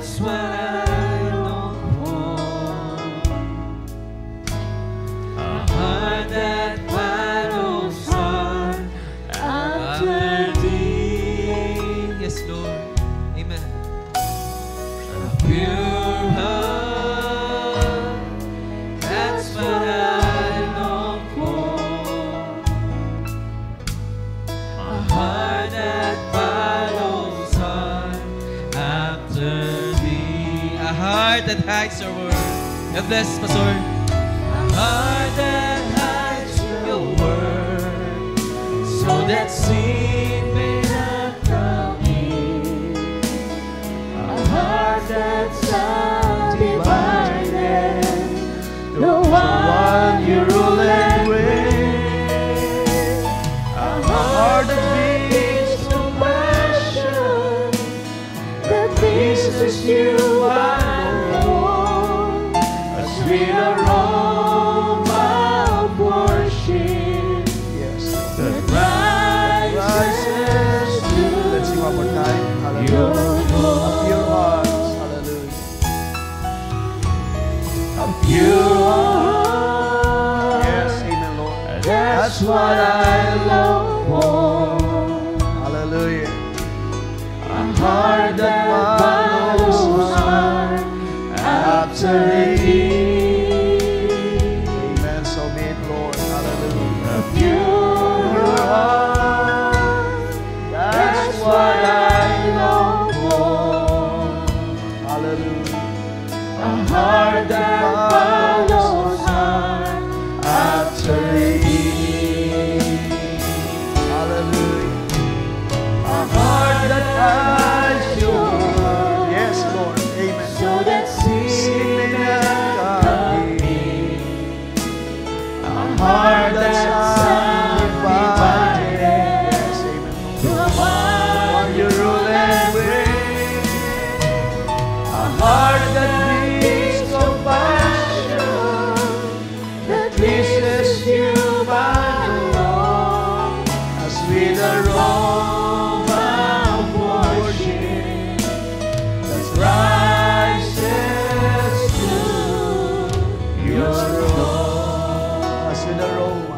That's what I long for. A heart that follows hard after thee. Yes, Lord. Amen. A pure heart. That's what I long for. A heart that follows hard after thee. A heart that hides your word. God bless, Pastor. A heart that hides your word, so that sin may not come in. A heart that's undivided, the one you rule and reign. A heart that beats compassion, that pleases you alone. A sweet aroma of worship, that rises to Let's sing one more time. your Hallelujah. throne. A pure heart. Hallelujah. A pure heart. Yes, amen, Lord. That's what I long for. Hallelujah. A heart that follows hard after thee. Amen. So be it, Lord. Hallelujah. A pure heart. That's what I long for. Hallelujah. A heart that follows hard after thee. Hallelujah. A heart that hides your word, Yes, Lord. Amen. so that sin may not come in. A heart that's undivided, Yes, amen, Lord. the one you rule and reign. A heart that beats compassion, that pleases you alone. A sweet aroma of worship that rises to your throne. A sweet aroma.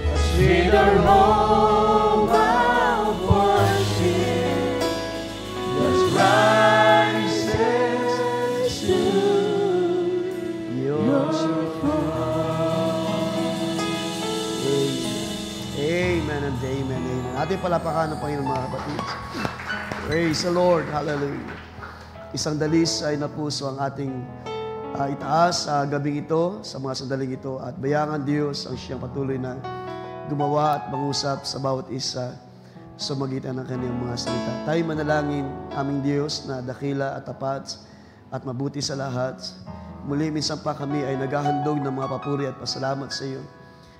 A sweet aroma of worship that rises to your Amen and amen, amen. Ating palapakan ng Panginoon, mga kapatid. Praise the Lord. Hallelujah. Isang dalis ay napuso ang ating itaas sa gabing ito, sa mga sandaling ito, at bayangan Diyos ang siyang patuloy na gumawa at mangusap sa bawat isa sa magitan ng kanyang mga salita. Tayo manalangin, aming Diyos na dakila at tapat at mabuti sa lahat. Muli minsan pa kami ay naghahandog ng mga papuri at pasalamat sa iyo.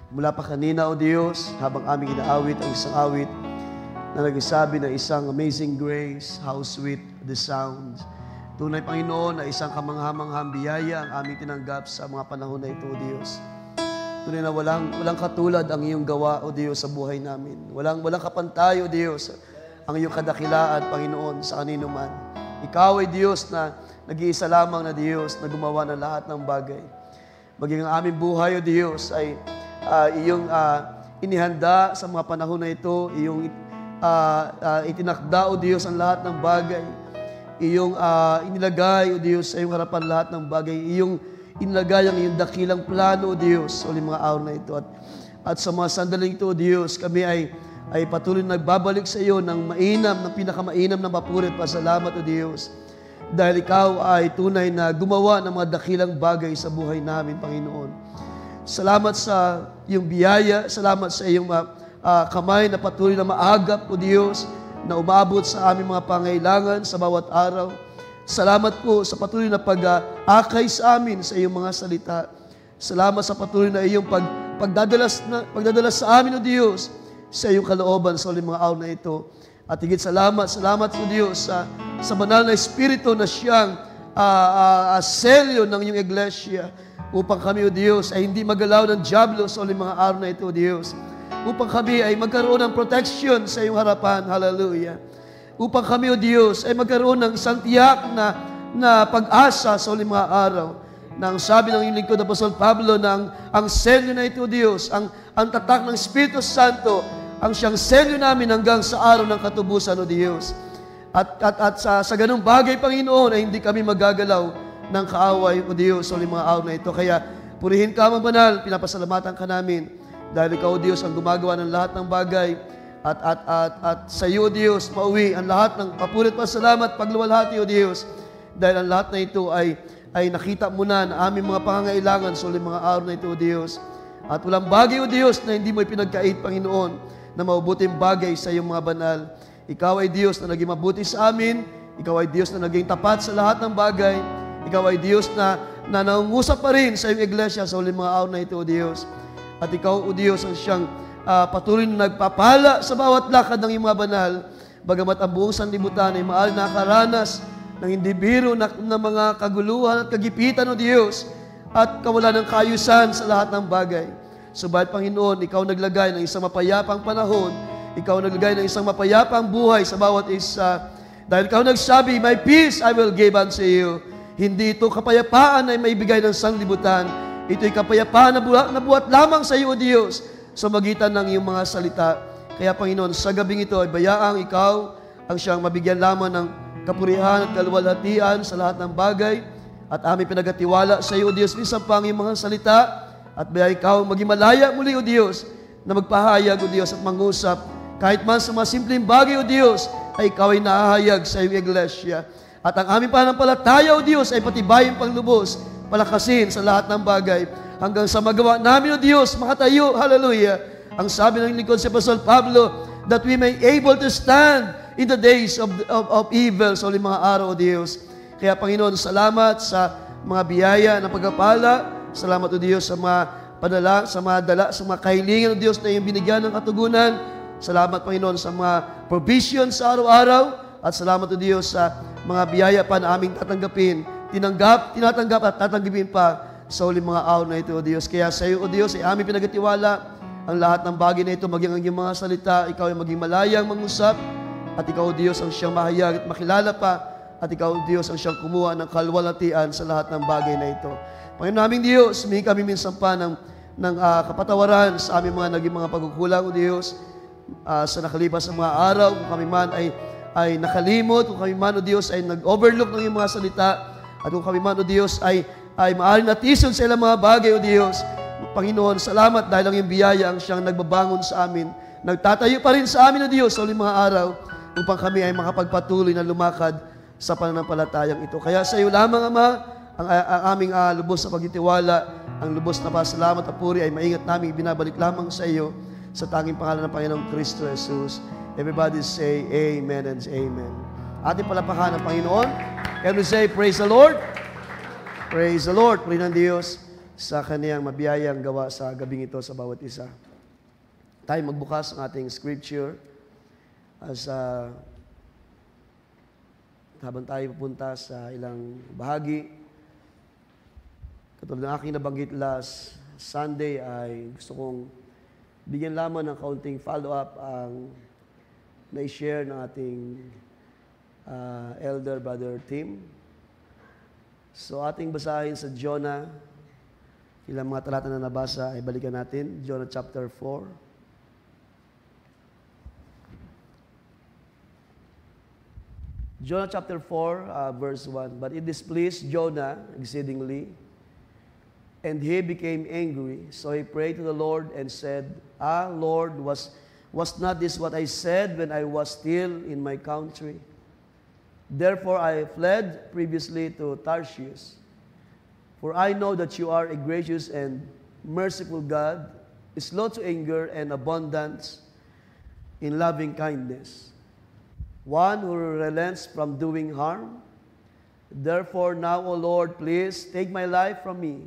Mula pa kanina, O Diyos, habang aming inaawit ang isang awit na nagsasabi ng isang amazing grace, how sweet the sound. Tunay, Panginoon, na isang kamangha-manghang biyaya ang aming tinanggap sa mga panahon na ito, O Diyos. Tunay na walang katulad ang iyong gawa, O Diyos, sa buhay namin. Walang kapantay, O Diyos, ang iyong kadakilaan, Panginoon, sa kanino man. Ikaw ay Diyos na nag-iisa lamang na Diyos na gumawa ng lahat ng bagay. Maging ang aming buhay, O Diyos, ay iyong inihanda sa mga panahon na ito, iyong itinakda, O Diyos, ang lahat ng bagay. Iyong inilagay, O Diyos, sa iyong harapan lahat ng bagay. Iyong inilagay ang iyong dakilang plano, O Diyos, sa mga araw na ito. At sa mga sandaling ito, O Diyos, kami ay patuloy nagbabalik sa iyo ng pinakamainam na papuri at pasalamat, O Diyos. Dahil ikaw ay tunay na gumawa ng mga dakilang bagay sa buhay namin, Panginoon. Salamat sa iyong biyaya, salamat sa iyong kamay na patuloy na maagap, O Diyos, na umabot sa aming mga pangailangan sa bawat araw. Salamat po sa patuloy na pag-akay sa amin sa iyong mga salita. Salamat sa patuloy na iyong pagdadalas sa amin, O Diyos, sa iyong kalooban sa uling mga araw na ito. At higit salamat, O Diyos, sa banal na Espiritu na siyang selyo ng iyong iglesia, upang kami, O Diyos, ay hindi magalaw ng diablo sa uling mga araw na ito, O Diyos. Upang kami ay magkaroon ng protection sa iyong harapan. Hallelujah. upang kami, O Diyos, ay magkaroon ng isang tiyak na pag-asa sa uling mga araw. Nang sabi ng iyong lingkod Apostol Pablo na ang selyo na ito, Diyos, ang tatak ng Espiritu Santo, ang siyang selyo namin hanggang sa araw ng katubusan, O Diyos. At sa ganung bagay, Panginoon, ay hindi kami magagalaw ng kaaway, O Diyos, sa uling mga araw na ito. Kaya purihin ka, Amang Banal, pinapasalamatan ka namin dahil Ikaw, O Diyos, ang gumagawa ng lahat ng bagay. At sa iyo, O Diyos, pauwi ang lahat ng papurit pasalamat, pagluwalhati, O Diyos, dahil ang lahat na ito ay nakita mo na aming mga pangangailangan sa uling mga araw na ito, O Diyos. At walang bagay, O Diyos, na hindi mo ipinagkait, Panginoon, na mabuting bagay sa iyong mga banal. Ikaw ay Diyos na naging mabuti sa amin. Ikaw ay Diyos na naging tapat sa lahat ng bagay. Ikaw ay Diyos na nangungusap pa rin sa iyong iglesia sa uling mga araw na ito, O Diyos. At Ikaw, O Diyos, ang siyang patuloy na nagpapala sa bawat lakad ng iyong mga banal, bagamat ang buong sanlibutan ay maaari nakaranas ng hindi biro na mga kaguluhan at kagipitan, O Diyos, at kawalan ng kaayusan sa lahat ng bagay. Subalit, Panginoon, Ikaw naglagay ng isang mapayapang panahon, Ikaw naglagay ng isang mapayapang buhay sa bawat isa. Dahil Ikaw nagsabi, "My peace I will give unto you." Hindi ito kapayapaan ay maibigay ng sanlibutan. Ito'y kapayapaan na buhat lamang sa iyo, O Diyos, sa magitan ng iyong mga salita. Kaya, Panginoon, sa gabing ito ay bayaang Ikaw ang siyang mabigyan lamang ng kapurihan at kaluwalhatian sa lahat ng bagay. At aming pinagatiwala sa iyo, O Diyos, minsan pa ang iyong mga salita. At bayang Ikaw maging malaya muli, O Diyos, na magpahayag, O Diyos, at mangusap. Kahit man sa mga simpleng bagay, O Diyos, ay Ikaw ay nahahayag sa iyong iglesia. At ang aming pananampalataya, O Diyos, ay patibayin panglubos, palakasin sa lahat ng bagay. Hanggang sa magawa namin, O Diyos, makatayo, hallelujah. Ang sabi ng lingkod si Apostol Pablo, that we may able to stand in the days of evil, sa uling mga araw, O Diyos. Kaya, Panginoon, salamat sa mga biyaya ng pagpapala. Salamat, O Diyos, sa mga padala, sa mga kahilingan, O Diyos, na iyong binigyan ng katugunan. Salamat, Panginoon, sa mga provision sa araw-araw. At salamat, O Diyos, sa mga biyaya pa na aming tatanggapin, tinatanggap at tatanggapin pa sa uling mga araw na ito, O Diyos. Kaya sa iyo, O Diyos, ay aming pinagatiwala ang lahat ng bagay na ito, maging ang iyong mga salita, Ikaw ay maging malayang mangusap, at Ikaw, O Diyos, ang siyang mahayag at makilala pa, at Ikaw, O Diyos, ang siyang kumuha ng kalwalhatian sa lahat ng bagay na ito. Panginoon naming Diyos, humingi kami minsan pa ng kapatawaran sa aming mga naging mga pagkukulang, O Diyos, sa nakalipas ng mga araw, kung kami man ay nakalimot, kung kami man, O Diyos, ay nag-overlook ng iyong mga salita, at kung kami man, O Diyos, ay maaaring natison sa ilang mga bagay, O Diyos. Panginoon, salamat dahil ang iyong biyaya ang siyang nagbabangon sa amin. Nagtatayo pa rin sa amin, O Diyos, sa uling mga araw, upang kami ay makapagpatuloy na lumakad sa pananampalatayang ito. Kaya sa iyo lamang, Ama, ang aming lubos na pagtitiwala, ang lubos na pasalamat at puri ay maingat namin ibinabalik lamang sa iyo, sa tanging pangalan ng Panginoong Kristo Jesus. Everybody say amen and amen. Ating palapakan ng Panginoon. Can we say, praise the Lord? Praise the Lord. Puri ng Diyos sa kaniyang mabiyayang gawa sa gabing ito sa bawat isa. Tayo magbukas ng ating scripture as habang tayo pupunta sa ilang bahagi. Katulad ng aking nabanggit last Sunday ay gusto kong bigyan lamang ng kaunting follow-up ang na-share ng ating elder brother Tim. So ating basahin sa Jonah, ilang mga talata na nabasa ay balikan natin. Jonah chapter 4. Jonah chapter 4, verse 1. But it displeased Jonah exceedingly, and he became angry. So he prayed to the Lord and said, Lord, was not this what I said when I was still in my country? Therefore I fled previously to Tarshish. For I know that you are a gracious and merciful God, slow to anger and abundant in loving kindness, one who relents from doing harm. Therefore now, O Lord, please take my life from me,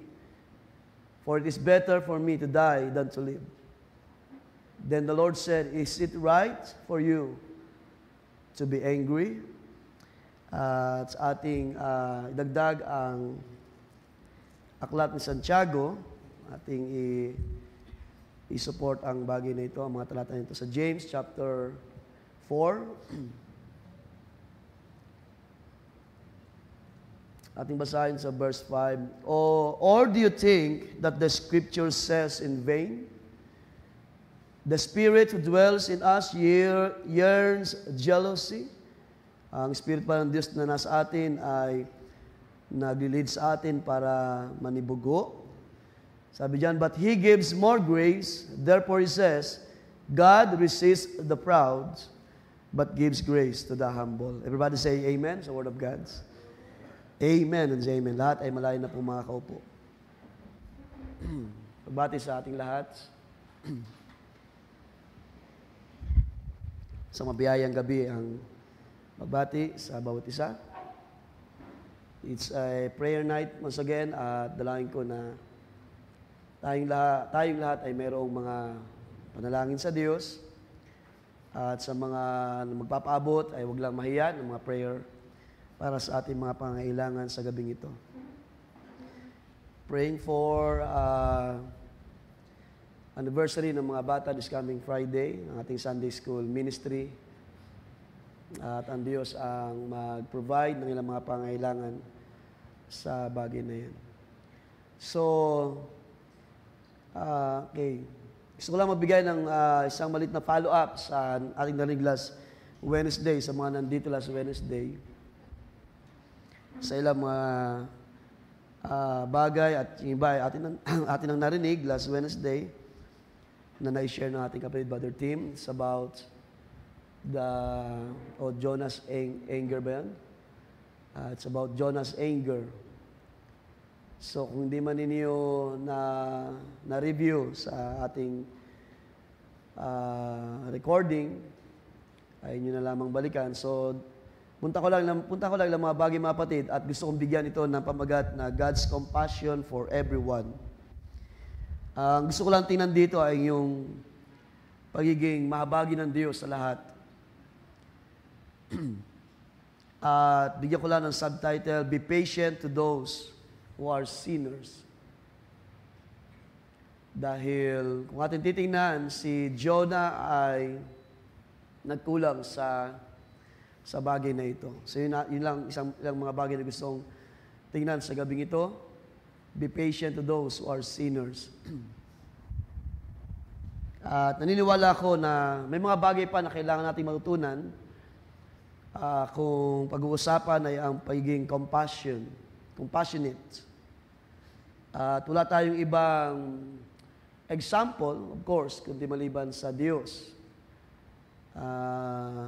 for it is better for me to die than to live. Then the Lord said, Is it right for you to be angry? At sa ating dagdag ang aklat ni Santiago, ating i-support ang bagay na ito, ang mga talata nito sa James chapter 4. Ating basahin sa verse 5. Or do you think that the Scripture says in vain? The Spirit who dwells in us yearns jealousy. Ang Spirit pa ng Diyos na nasa atin ay naglilid sa atin para manibugo. Sabi diyan, but He gives more grace. Therefore He says, God resists the proud, but gives grace to the humble. Everybody say amen sa Word of God. Amen and amen. Lahat ay malayo na po mga kaupo. Pagbati sa ating lahat. Sa mabiyayang gabi ang pagbati sa bawat isa. It's a prayer night once again at dalangin ko na tayong lahat ay mayroong mga panalangin sa Diyos. At sa mga magpapaabot ay huwag lang mahiya ng mga prayer para sa ating mga pangailangan sa gabing ito. Praying for anniversary ng mga bata this coming Friday, ng ating Sunday School Ministry. At ang Diyos ang mag-provide ng ilang mga pangailangan sa bagay na yan. So, okay. Gusto ko lang magbigay ng isang malit na follow-up sa ating narinig last Wednesday, sa mga nandito last Wednesday. Sa ilang mga bagay at yung iba atin ang narinig last Wednesday na na-share ng ating kapatid Brother Tim. It's about Jonah's anger ba yan? It's about Jonah's anger. So kung hindi man ninyo na-review sa ating recording, ay inyo na lamang balikan. So punta ko lang mga bagay mga kapatid at gusto kong bigyan ito ng pamagat na God's compassion for everyone. Ang gusto ko lang tingnan dito ay yung pagiging mahabagi ng Diyos sa lahat. At bigyan ko lang ng subtitle, Be patient to those who are sinners. Dahil kung ating titingnan, si Jonah ay nagkulang sa bagay na ito. So yun lang ilang mga bagay na gustong tingnan sa gabing ito. Be patient to those who are sinners. At naniniwala ko na may mga bagay pa na kailangan nating matutunan kung pag-uusapan ay ang pagiging compassionate. At wala tayong ibang example, of course, kundi maliban sa Diyos.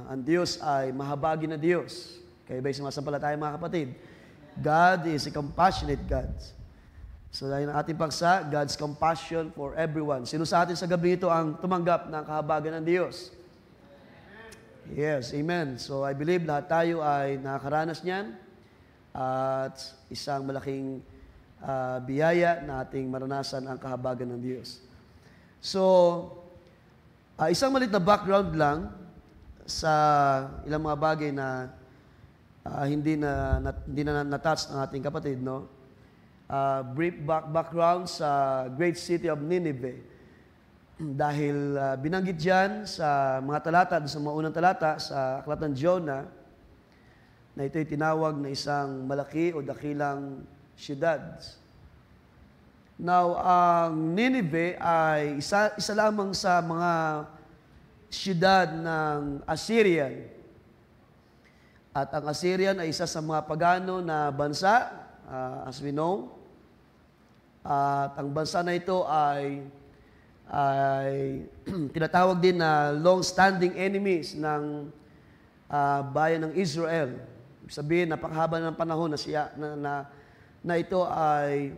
Ang Diyos ay mahabagi na Diyos. Kaya ba'y sumasampalataya mga kapatid? God is a compassionate God. So dahil ang ating paksa, God's compassion for everyone. Sino sa atin sa gabi ito ang tumanggap ng kahabagan ng Diyos? Yes, amen. So I believe lahat tayo ay nakakaranas niyan at isang malaking biyaya na ating maranasan ang kahabagan ng Diyos. So, isang malit na background lang sa ilang mga bagay na hindi na na-touch ng ating kapatid, no? Brief background sa great city of Nineveh. Dahil binanggit diyan sa mga talata, sa mga unang talata sa aklat ng Jonah, na ito'y tinawag na isang malaki o dakilang siyudad. Now, ang Nineveh ay isa lamang sa mga siyudad ng Assyrian. At ang Assyrian ay isa sa mga pagano na bansa, as we know. At ang bansa na ito ay tinatawag din na long-standing enemies ng bayan ng Israel. Ibig sabihin, napakahaba ng panahon na ito ay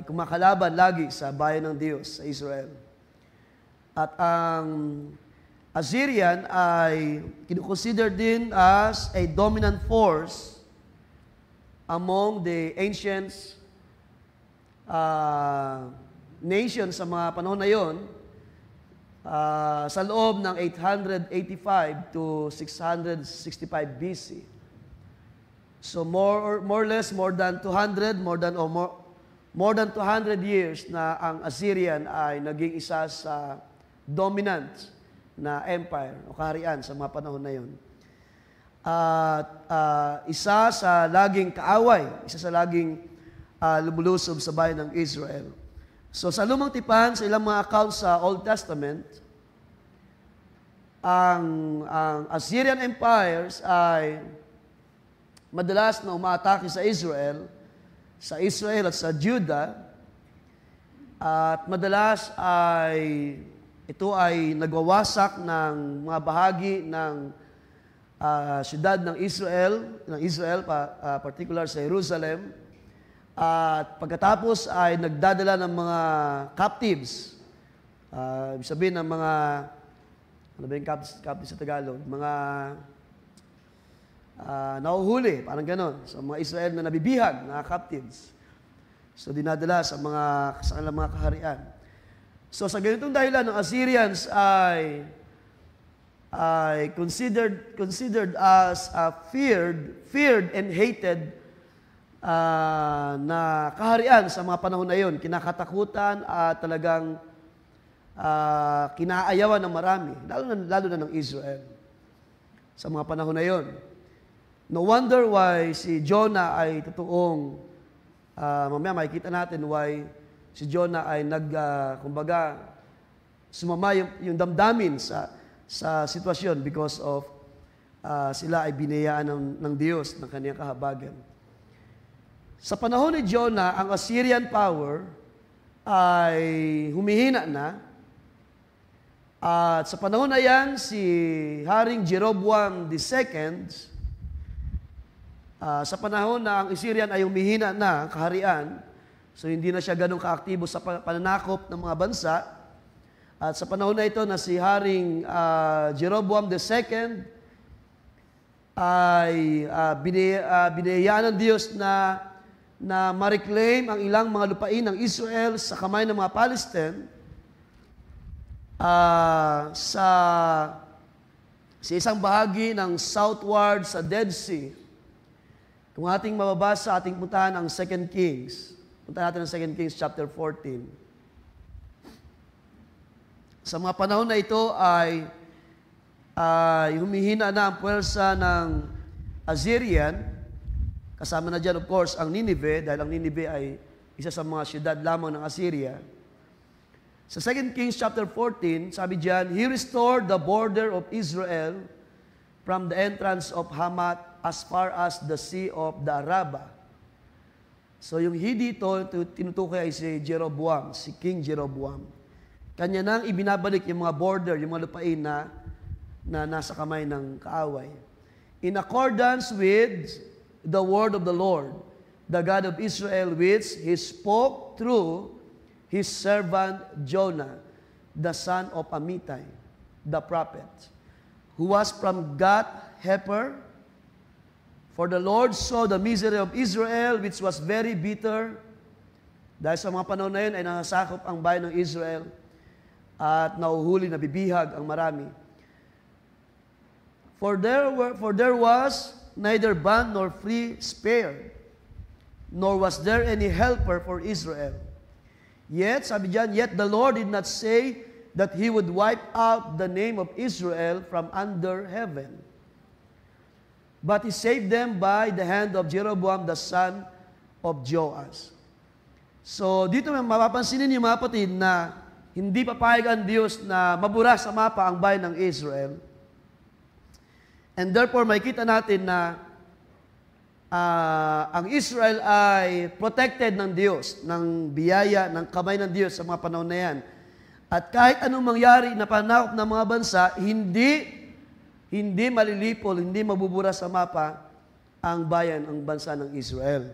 kumakalaban lagi sa bayan ng Diyos, sa Israel. At ang Assyrian ay kinukonsider din as a dominant force among the ancient nation sa mga panahon na yon, sa loob ng 885 to 665 BC. So more or less more than 200 years na ang Assyrian ay naging isa sa dominant na empire o kaharian sa mga panahon na yon. at isa sa laging kaaway, isa sa laging lumulusob sa bayan ng Israel. So sa Lumang Tipan, sa ilang mga accounts sa Old Testament, ang Assyrian empires ay madalas na umaatake sa Israel at sa Judah, at madalas ito ay nagwawasak ng mga bahagi ng siyudad ng Israel, particular sa Jerusalem. At pagkatapos ay nagdadala ng mga captives. Ibig sabihin ng mga, ano ba yung captives sa Tagalog? Mga nahuhuli, parang ganon. So mga Israel na nabibihag, na captives. So dinadala sa kanilang mga kaharian. So sa ganitong dahilan, ng Assyrians ay considered as feared and hated na kaharian sa mga panahon na yun. Kinakatakutan at talagang kinaayawan ng marami, lalo na ng Israel sa mga panahon na yun. No wonder why si Jonah ay totoong, mamaya makikita natin why si Jonah ay kumbaga, sumama yung damdamin sa sitwasyon because of sila ay binayaan ng Diyos ng kaniyang kahabagan. Sa panahon ni Jonah, ang Assyrian power ay humihina na. At sa panahon na yan, si Haring Jeroboam II, sa panahon na ang Assyrian ay humihina na, kaharian, so hindi na siya ganun kaaktibo sa pananakop ng mga bansa. At sa panahon na ito na si Haring Jeroboam II ay binayaan ng Diyos na ma-reclaim ang ilang mga lupain ng Israel sa kamay ng mga Palestine sa isang bahagi ng southward sa Dead Sea. Kung ating mababasa, ating puntahan ang 2 Kings. Puntahan natin ang 2 Kings chapter 14. Sa mga panahon na ito ay humihina na ang puwersa ng Assyrian. Kasama na dyan, of course, ang Nineveh, dahil ang Nineveh ay isa sa mga siyudad lamang ng Assyria. Sa 2 Kings chapter 14, sabi dyan, He restored the border of Israel from the entrance of Hamath as far as the Sea of the Arabah. So yung he dito, tinutukoy ay si Jeroboam, si King Jeroboam. Kanya nang ibinabalik yung mga border, yung mga lupain na nasa kamay ng kaaway. In accordance with the word of the Lord, the God of Israel, which He spoke through His servant Jonah, the son of Amittai, the prophet, who was from Gath-hepher. For the Lord saw the misery of Israel, which was very bitter. Dahil sa mga panahon na yun ay nasakop ang bayan ng Israel at nauhuli, nabibihag ang marami. For there was neither bond nor free spared, nor was there any helper for Israel. Yet, sabi diyan, yet the Lord did not say that He would wipe out the name of Israel from under heaven. But He saved them by the hand of Jeroboam the son of Joash. So, dito mapapansinin niyo mga kapatid na hindi papayag ang Diyos na mabura sa mapa ang bayan ng Israel. And therefore, makikita natin na ang Israel ay protected ng Diyos, ng biyaya, ng kamay ng Diyos sa mga panahon na yan. At kahit anong mangyari na panakop ng mga bansa, hindi malilipol, hindi mabubura sa mapa ang bayan, ang bansa ng Israel.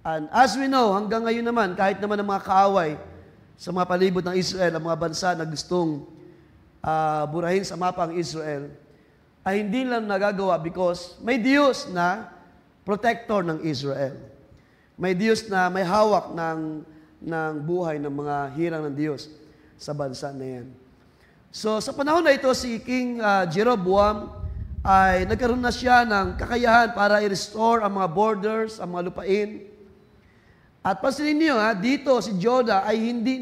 And as we know, hanggang ngayon naman, kahit naman ang mga kaaway sa mga palibot ng Israel, ang mga bansa na gustong burahin sa mapa ang Israel, ay hindi lang nagagawa because may Diyos na protector ng Israel. May Diyos na may hawak ng buhay ng mga hirang ng Diyos sa bansa na yan. So sa panahon na ito, si King Jeroboam ay nagkaroon na siya ng kakayahan para i-restore ang mga borders, ang mga lupain. At pansinin niyo, dito si Jonah ay hindi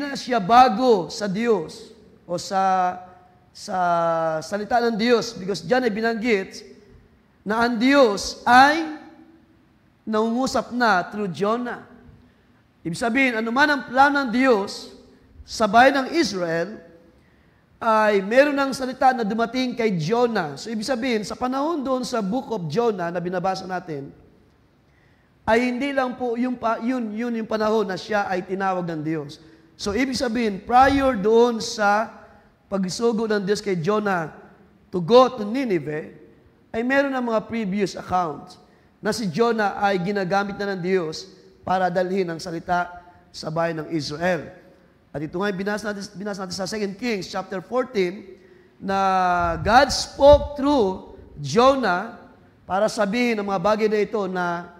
na siya bago sa Diyos o sa sa salita ng Diyos because diyan ay binanggit na ang Diyos ay nangungusap na through Jonah. Ibig sabihin, anuman ang plano ng Diyos sa bayan ng Israel, ay meron ng salita na dumating kay Jonah. So, ibig sabihin, sa panahon doon sa book of Jonah na binabasa natin, ay hindi lang po yun yung panahon na siya ay tinawag ng Diyos. So, ibig sabihin, prior doon sa pagsugo ng Diyos kay Jonah to go to Nineveh, ay meron ng mga previous accounts na si Jonah ay ginagamit na ng Diyos para dalhin ang salita sa bayan ng Israel. At ito nga binasa natin sa 2 Kings chapter 14 na God spoke through Jonah para sabihin ang mga bagay na ito na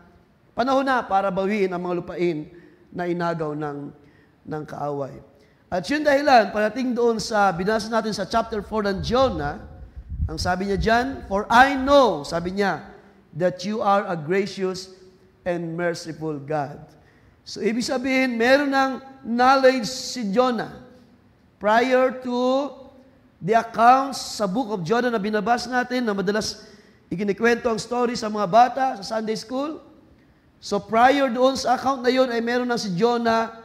panahon na para bawiin ang mga lupain na inagaw ng kaaway. At yun dahilan, parating doon sa binasa natin sa chapter 4 ng Jonah, ang sabi niya dyan, "For I know," sabi niya, "that you are a gracious and merciful God." So, ibig sabihin, meron ng knowledge si Jonah prior to the accounts sa book of Jonah na binabasa natin, na madalas ikinikwento ang story sa mga bata sa Sunday school. So, prior doon sa account na yun, ay meron ng si Jonah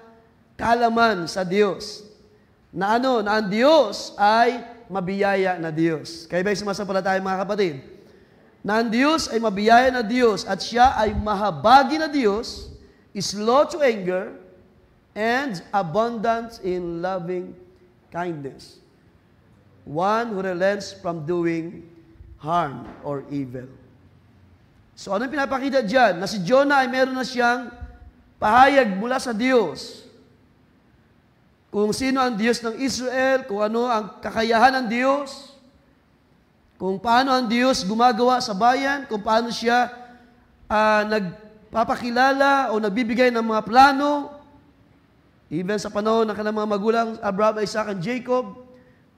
kaalaman sa Diyos. Na ano? Na ang Diyos ay mabiyaya na Diyos. Kaya ba yung sumasampalataya mga kapatid? Na ang Diyos ay mabiyaya na Diyos at siya ay mahabagi na Diyos, slow to anger, and abundant in loving kindness. One who relents from doing harm or evil. So, anong pinapakita dyan? Na si Jonah ay meron na siyang pahayag mula sa Diyos. Kung sino ang Diyos ng Israel, kung ano ang kakayahan ng Diyos, kung paano ang Diyos gumagawa sa bayan, kung paano siya nagpapakilala o nagbibigay ng mga plano, even sa panahon ng kanilang mga magulang, Abraham, Isaac, and Jacob,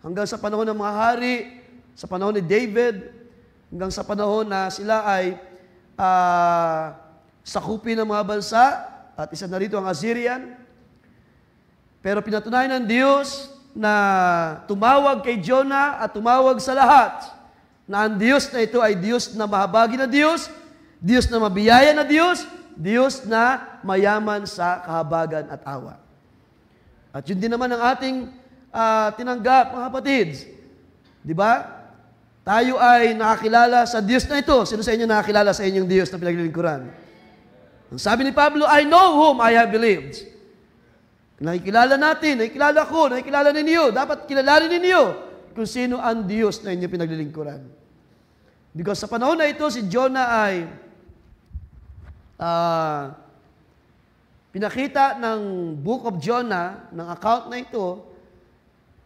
hanggang sa panahon ng mga hari, sa panahon ni David, hanggang sa panahon na sila ay sakupin ng mga bansa, at isa na rito ang Assyrian. Pero pinatunayan ng Diyos na tumawag kay Jonah at tumawag sa lahat na ang Diyos na ito ay Diyos na mahabagi na Diyos, Diyos na mabiyaya na Diyos, Diyos na mayaman sa kahabagan at awa. At yun din naman ang ating tinanggap, mga kapatid. Di ba? Tayo ay nakakilala sa Diyos na ito. Sino sa inyo nakakilala sa inyong Diyos na pinaglilingkuran? Ang sabi ni Pablo, "I know whom I have believed." Nakikilala natin, nakikilala ko, nakikilala ninyo. Dapat kilalanin ninyo kung sino ang Diyos na inyong pinaglilingkuran. Because sa panahon na ito, si Jonah ay pinakita ng book of Jonah, ng account na ito,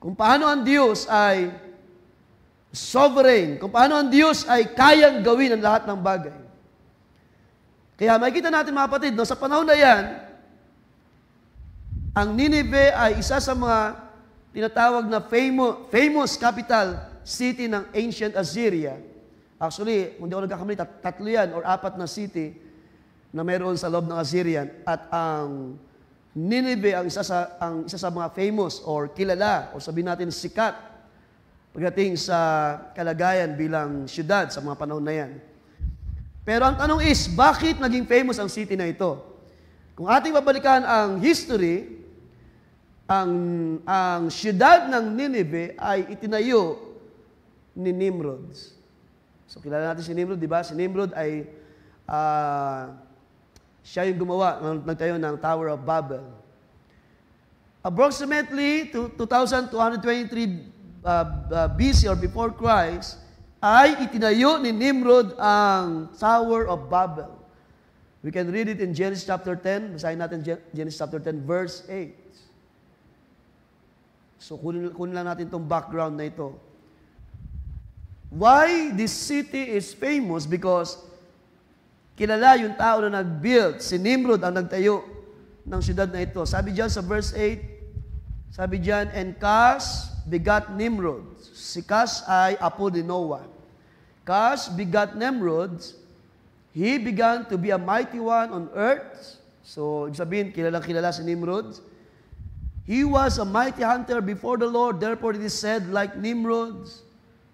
kung paano ang Diyos ay sovereign, kung paano ang Diyos ay kayang gawin ang lahat ng bagay. Kaya makikita natin mga kapatid, no, sa panahon na yan, ang Nineveh ay isa sa mga tinatawag na famous capital city ng ancient Assyria. Actually, kung di ako nagkakamali, 3 yan or 4 na city na mayroon sa loob ng Assyrian. At ang Nineveh ang isa sa mga famous or kilala o sabihin natin sikat pagdating sa kalagayan bilang syudad sa mga panahon na yan. Pero ang tanong is, bakit naging famous ang city na ito? Kung ating babalikan ang history, ang syudad ng Nineveh ay itinayo ni Nimrod. So kilala natin si Nimrod, di ba? Si Nimrod ay siya yung gumawa, nagtayo ng Tower of Babel. Approximately 2223 BC or before Christ, ay itinayo ni Nimrod ang Tower of Babel. We can read it in Genesis chapter 10. Basahin natin Genesis chapter 10, verse 8. So, kunin lang natin itong background na ito. Why this city is famous? Because kilala yung tao na nag-build. Si Nimrod ang nagtayo ng siyudad na ito. Sabi dyan sa verse 8, sabi dyan, "And Cush begat Nimrod." Si Cush ay apo ni Noah. Cush begat Nimrod. He began to be a mighty one on earth. So, ibig sabihin, kilala si Nimrod. He was a mighty hunter before the Lord, therefore it is said, like Nimrod.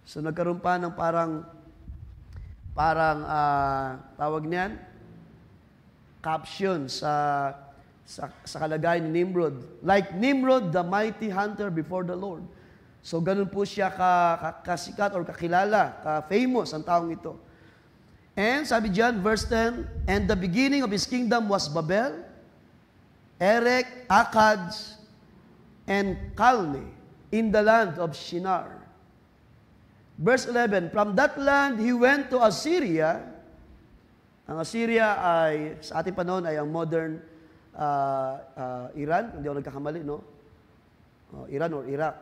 So nagkaroon pa ng parang tawag niyan, caption sa kalagayan ni Nimrod. Like Nimrod, the mighty hunter before the Lord. So ganun po siya kasikat or kakilala, ka-famous ang taong ito. And sabi diyan, verse 10, and the beginning of his kingdom was Babel, Erech, Akkad, and Calne, in the land of Shinar. Verse 11, from that land he went to Assyria. Ang Assyria ay, sa ating panahon, ay ang modern Iran. Hindi ako nagkakamali, no? Iran or Iraq.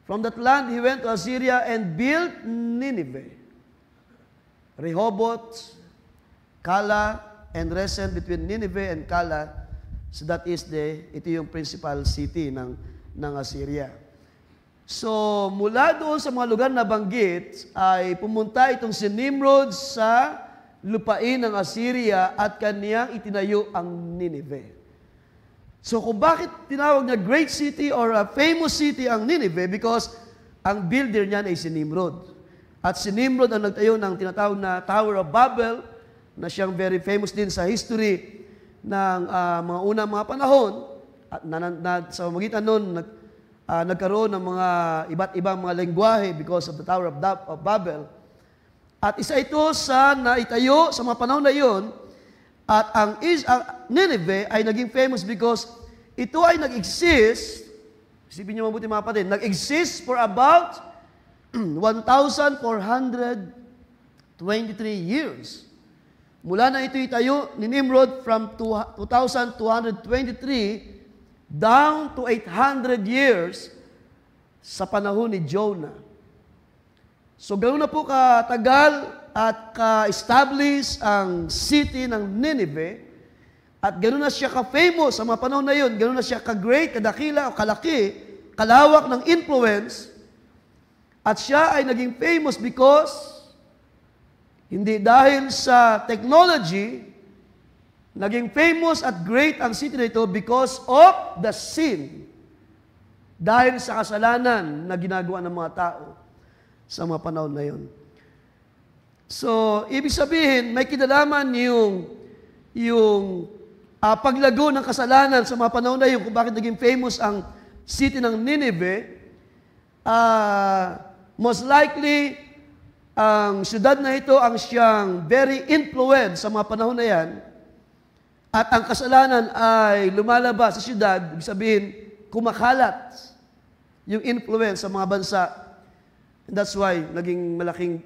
From that land he went to Assyria and built Nineveh, Rehoboth, Kala, and Resen between Nineveh and Kala. So that is ito yung principal city ng Assyria. So, mula doon sa mga lugar na banggit, ay pumunta itong si Nimrod sa lupain ng Assyria at kaniyang itinayo ang Nineveh. So, kung bakit tinawag na great city or a famous city ang Nineveh? Because ang builder niyan ay si Nimrod. At si Nimrod ang nagtayo ng tinatawag na Tower of Babel, na siyang very famous din sa history ng mga unang mga panahon. At sa magitan noon, nagkaroon ng mga iba't ibang mga lengguwahe because of the Tower of Babel. At isa ito sa naitayo sa mga panahon na iyon. At ang Nineveh ay naging famous because ito ay nag-exist, isipin niyo mabuti mga kapatid, nag-exist for about 1,423 years. Mula na ito itayo ni Nimrod from 2,223 down to 800 years sa panahon ni Jonah. So ganoon na po katagal at ka-establish ang city ng Nineveh at ganoon na siya ka-famous sa mga panahon na yun, ganoon na siya ka-great, kadakila o kalaki, kalawak ng influence at siya ay naging famous because hindi dahil sa technology, naging famous at great ang city na ito because of the sin. Dahil sa kasalanan na ginagawa ng mga tao sa mga panahon na yun. So, ibig sabihin, may kinalaman yung paglago ng kasalanan sa mga panahon na yun, kung bakit naging famous ang city ng Nineveh. Most likely, ang syudad na ito ang siyang very influenced sa mga panahon na yan. At ang kasalanan ay lumalabas sa syudad, ibig sabihin, kumakalat yung influence sa mga bansa. And that's why naging malaking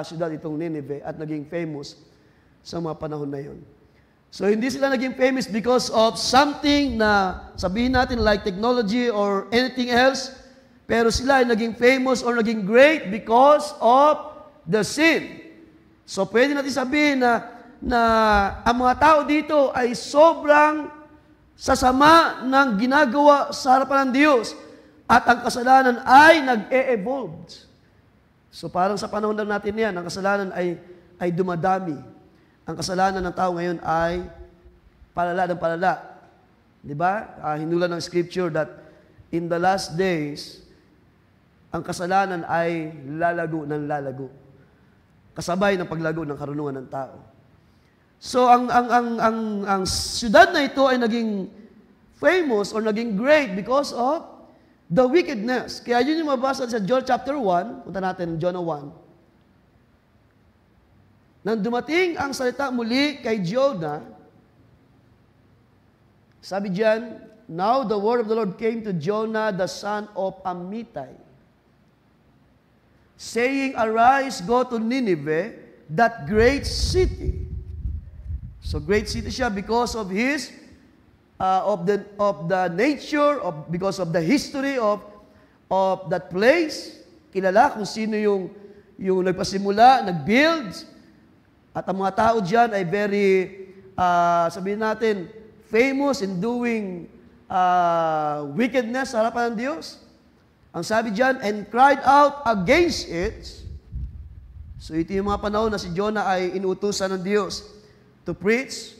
syudad itong Nineveh at naging famous sa mga panahon na yun. So hindi sila naging famous because of something na sabihin natin like technology or anything else, pero sila ay naging famous or naging great because of the sin. So pwede natin sabihin na ang mga tao dito ay sobrang sasama ng ginagawa sa harapan ng Diyos at ang kasalanan ay nag-e-evolve. So parang sa panahon lang natin yan, ang kasalanan ay dumadami. Ang kasalanan ng tao ngayon ay palala ng palala. Diba? Hinulan ng scripture that in the last days, ang kasalanan ay lalago ng lalago. Kasabay ng paglago ng karunungan ng tao. So ang siyudad na ito ay naging famous or naging great because of the wickedness. Kaya yun yung mabasa sa John chapter 1, punta natin John 1. Nang dumating ang salita muli kay Jonah, sabi diyan, now the word of the Lord came to Jonah the son of Amittai, saying, arise, go to Nineveh, that great city. So great city siya because of his, of the nature, because of the history of that place. Kilala kung sino yung nagpasimula, nag-build. At ang mga tao dyan ay very, sabihin natin, famous in doing wickedness sa harapan ng Diyos. Ang sabi diyan, and cried out against it. So ito yung mga panahon na si Jonah ay inuutusan ng Diyos to preach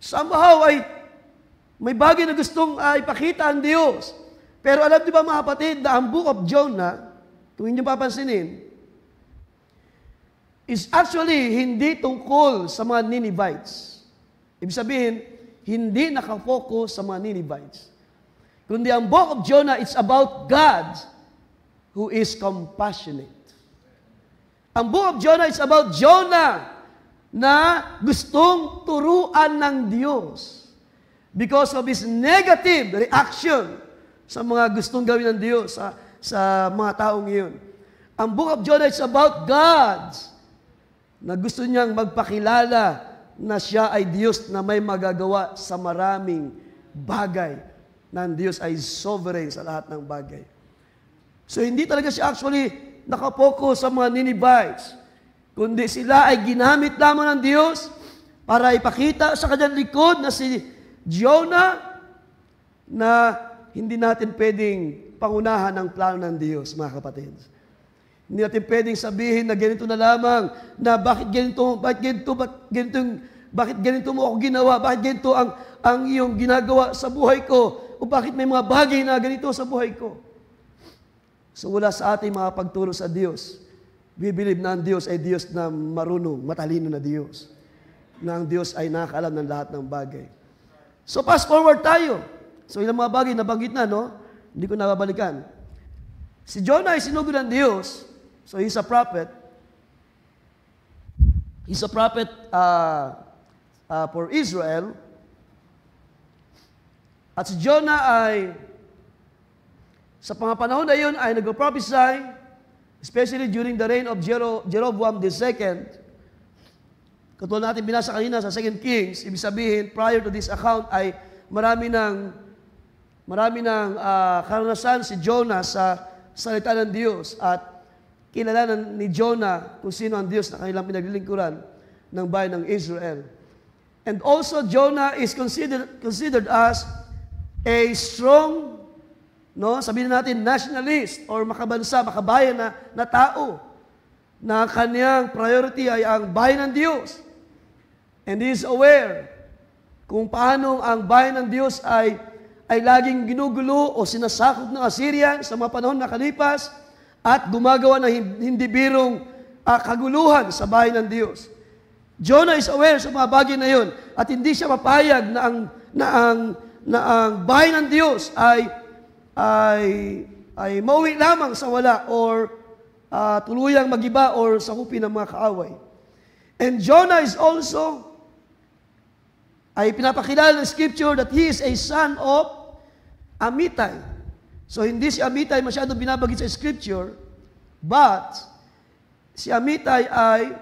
Somehow ay may bagay na gustong ipakita ang Diyos. Pero alam niyo ba mga kapatid na ang book of Jonah, kung inyo papansinin, is actually hindi tungkol sa mga Ninevites. Ibig sabihin, hindi nakafocus sa mga Ninevites. Kundi ang book of Jonah, it's about God who is compassionate. Ang book of Jonah is about Jonah na gustong turuan ng Diyos because of his negative reaction sa mga gustong gawin ng Diyos sa mga taong iyon. Ang book of Jonah is about God na gusto niyang magpakilala na siya ay Diyos na may magagawa sa maraming bagay, na ang Diyos ay sovereign sa lahat ng bagay. So hindi talaga siya actually nakapokus sa mga Ninevites, kundi sila ay ginamit lamang ng Diyos para ipakita sa kanyang likod na si Jonah na hindi natin pwedeng pangunahan ang plano ng Diyos, mga kapatid. Hindi natin pwedeng sabihin na ganito na lamang, na bakit ganito mo ako ginawa, bakit ganito ang iyong ginagawa sa buhay ko, o bakit may mga bagay na ganito sa buhay ko. So wala sa ating mga pagturo sa Diyos. We believe na ang Diyos ay Diyos na marunong, matalino na Diyos. Na ang Diyos ay nakakaalam ng lahat ng bagay. So fast forward tayo. So ilang mga bagay nabanggit na, no? Hindi ko nababalikan. Si Jonah ay sinugod ng Diyos. So he's a prophet. He's a prophet for Israel. At si Jonah ay sa mga panahon na yun ay nag-prophesy, especially during the reign of Jeroboam II. Katulad natin binasa kanina sa 2 Kings, ibig sabihin, prior to this account ay marami ng karanasan si Jonah sa salita ng Diyos at kilala ni Jonah kung sino ang Diyos na kanilang pinaglilingkuran ng bayan ng Israel. And also, Jonah is considered as a strong, sabihin natin, nationalist or makabansa, makabayan na tao na kanyang priority ay ang bayan ng Diyos. And he is aware kung paano ang bayan ng Diyos ay laging ginugulo o sinasakop ng Assyrian sa mga panahon na kalipas at gumagawa ng hindi birong kaguluhan sa bayan ng Diyos. Jonah is aware sa mga bagay na yun at hindi siya mapayag na ang bayan ng Diyos ay mauwi lamang sa wala or tuluyang magiba or sakupin ng mga kaaway. And Jonah is also ay pinapakilala ng Scripture that he is a son of Amittai. So hindi si Amittai masyadong binabagit sa Scripture, but si Amittai ay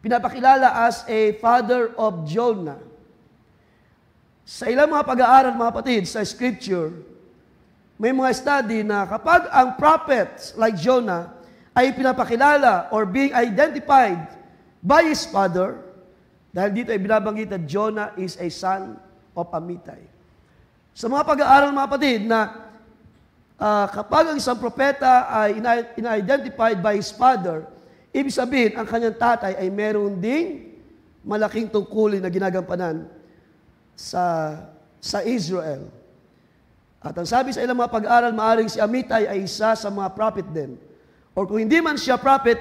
pinapakilala as a father of Jonah. Sa ilang mga pag-aaral, mga kapatid, sa Scripture, may mga study na kapag ang prophets like Jonah ay pinapakilala or being identified by his father, dahil dito ay binabanggit na Jonah is a son of Amittai. Sa mga pag-aaral, mga kapatid, na kapag ang isang propeta ay ina-identified by his father, ibig sabihin, ang kanyang tatay ay meron ding malaking tungkulin na ginagampanan sa Israel. At ang sabi sa ilang mga pag-aaral, maaaring si Amittai ay isa sa mga prophet din. Or kung hindi man siya prophet,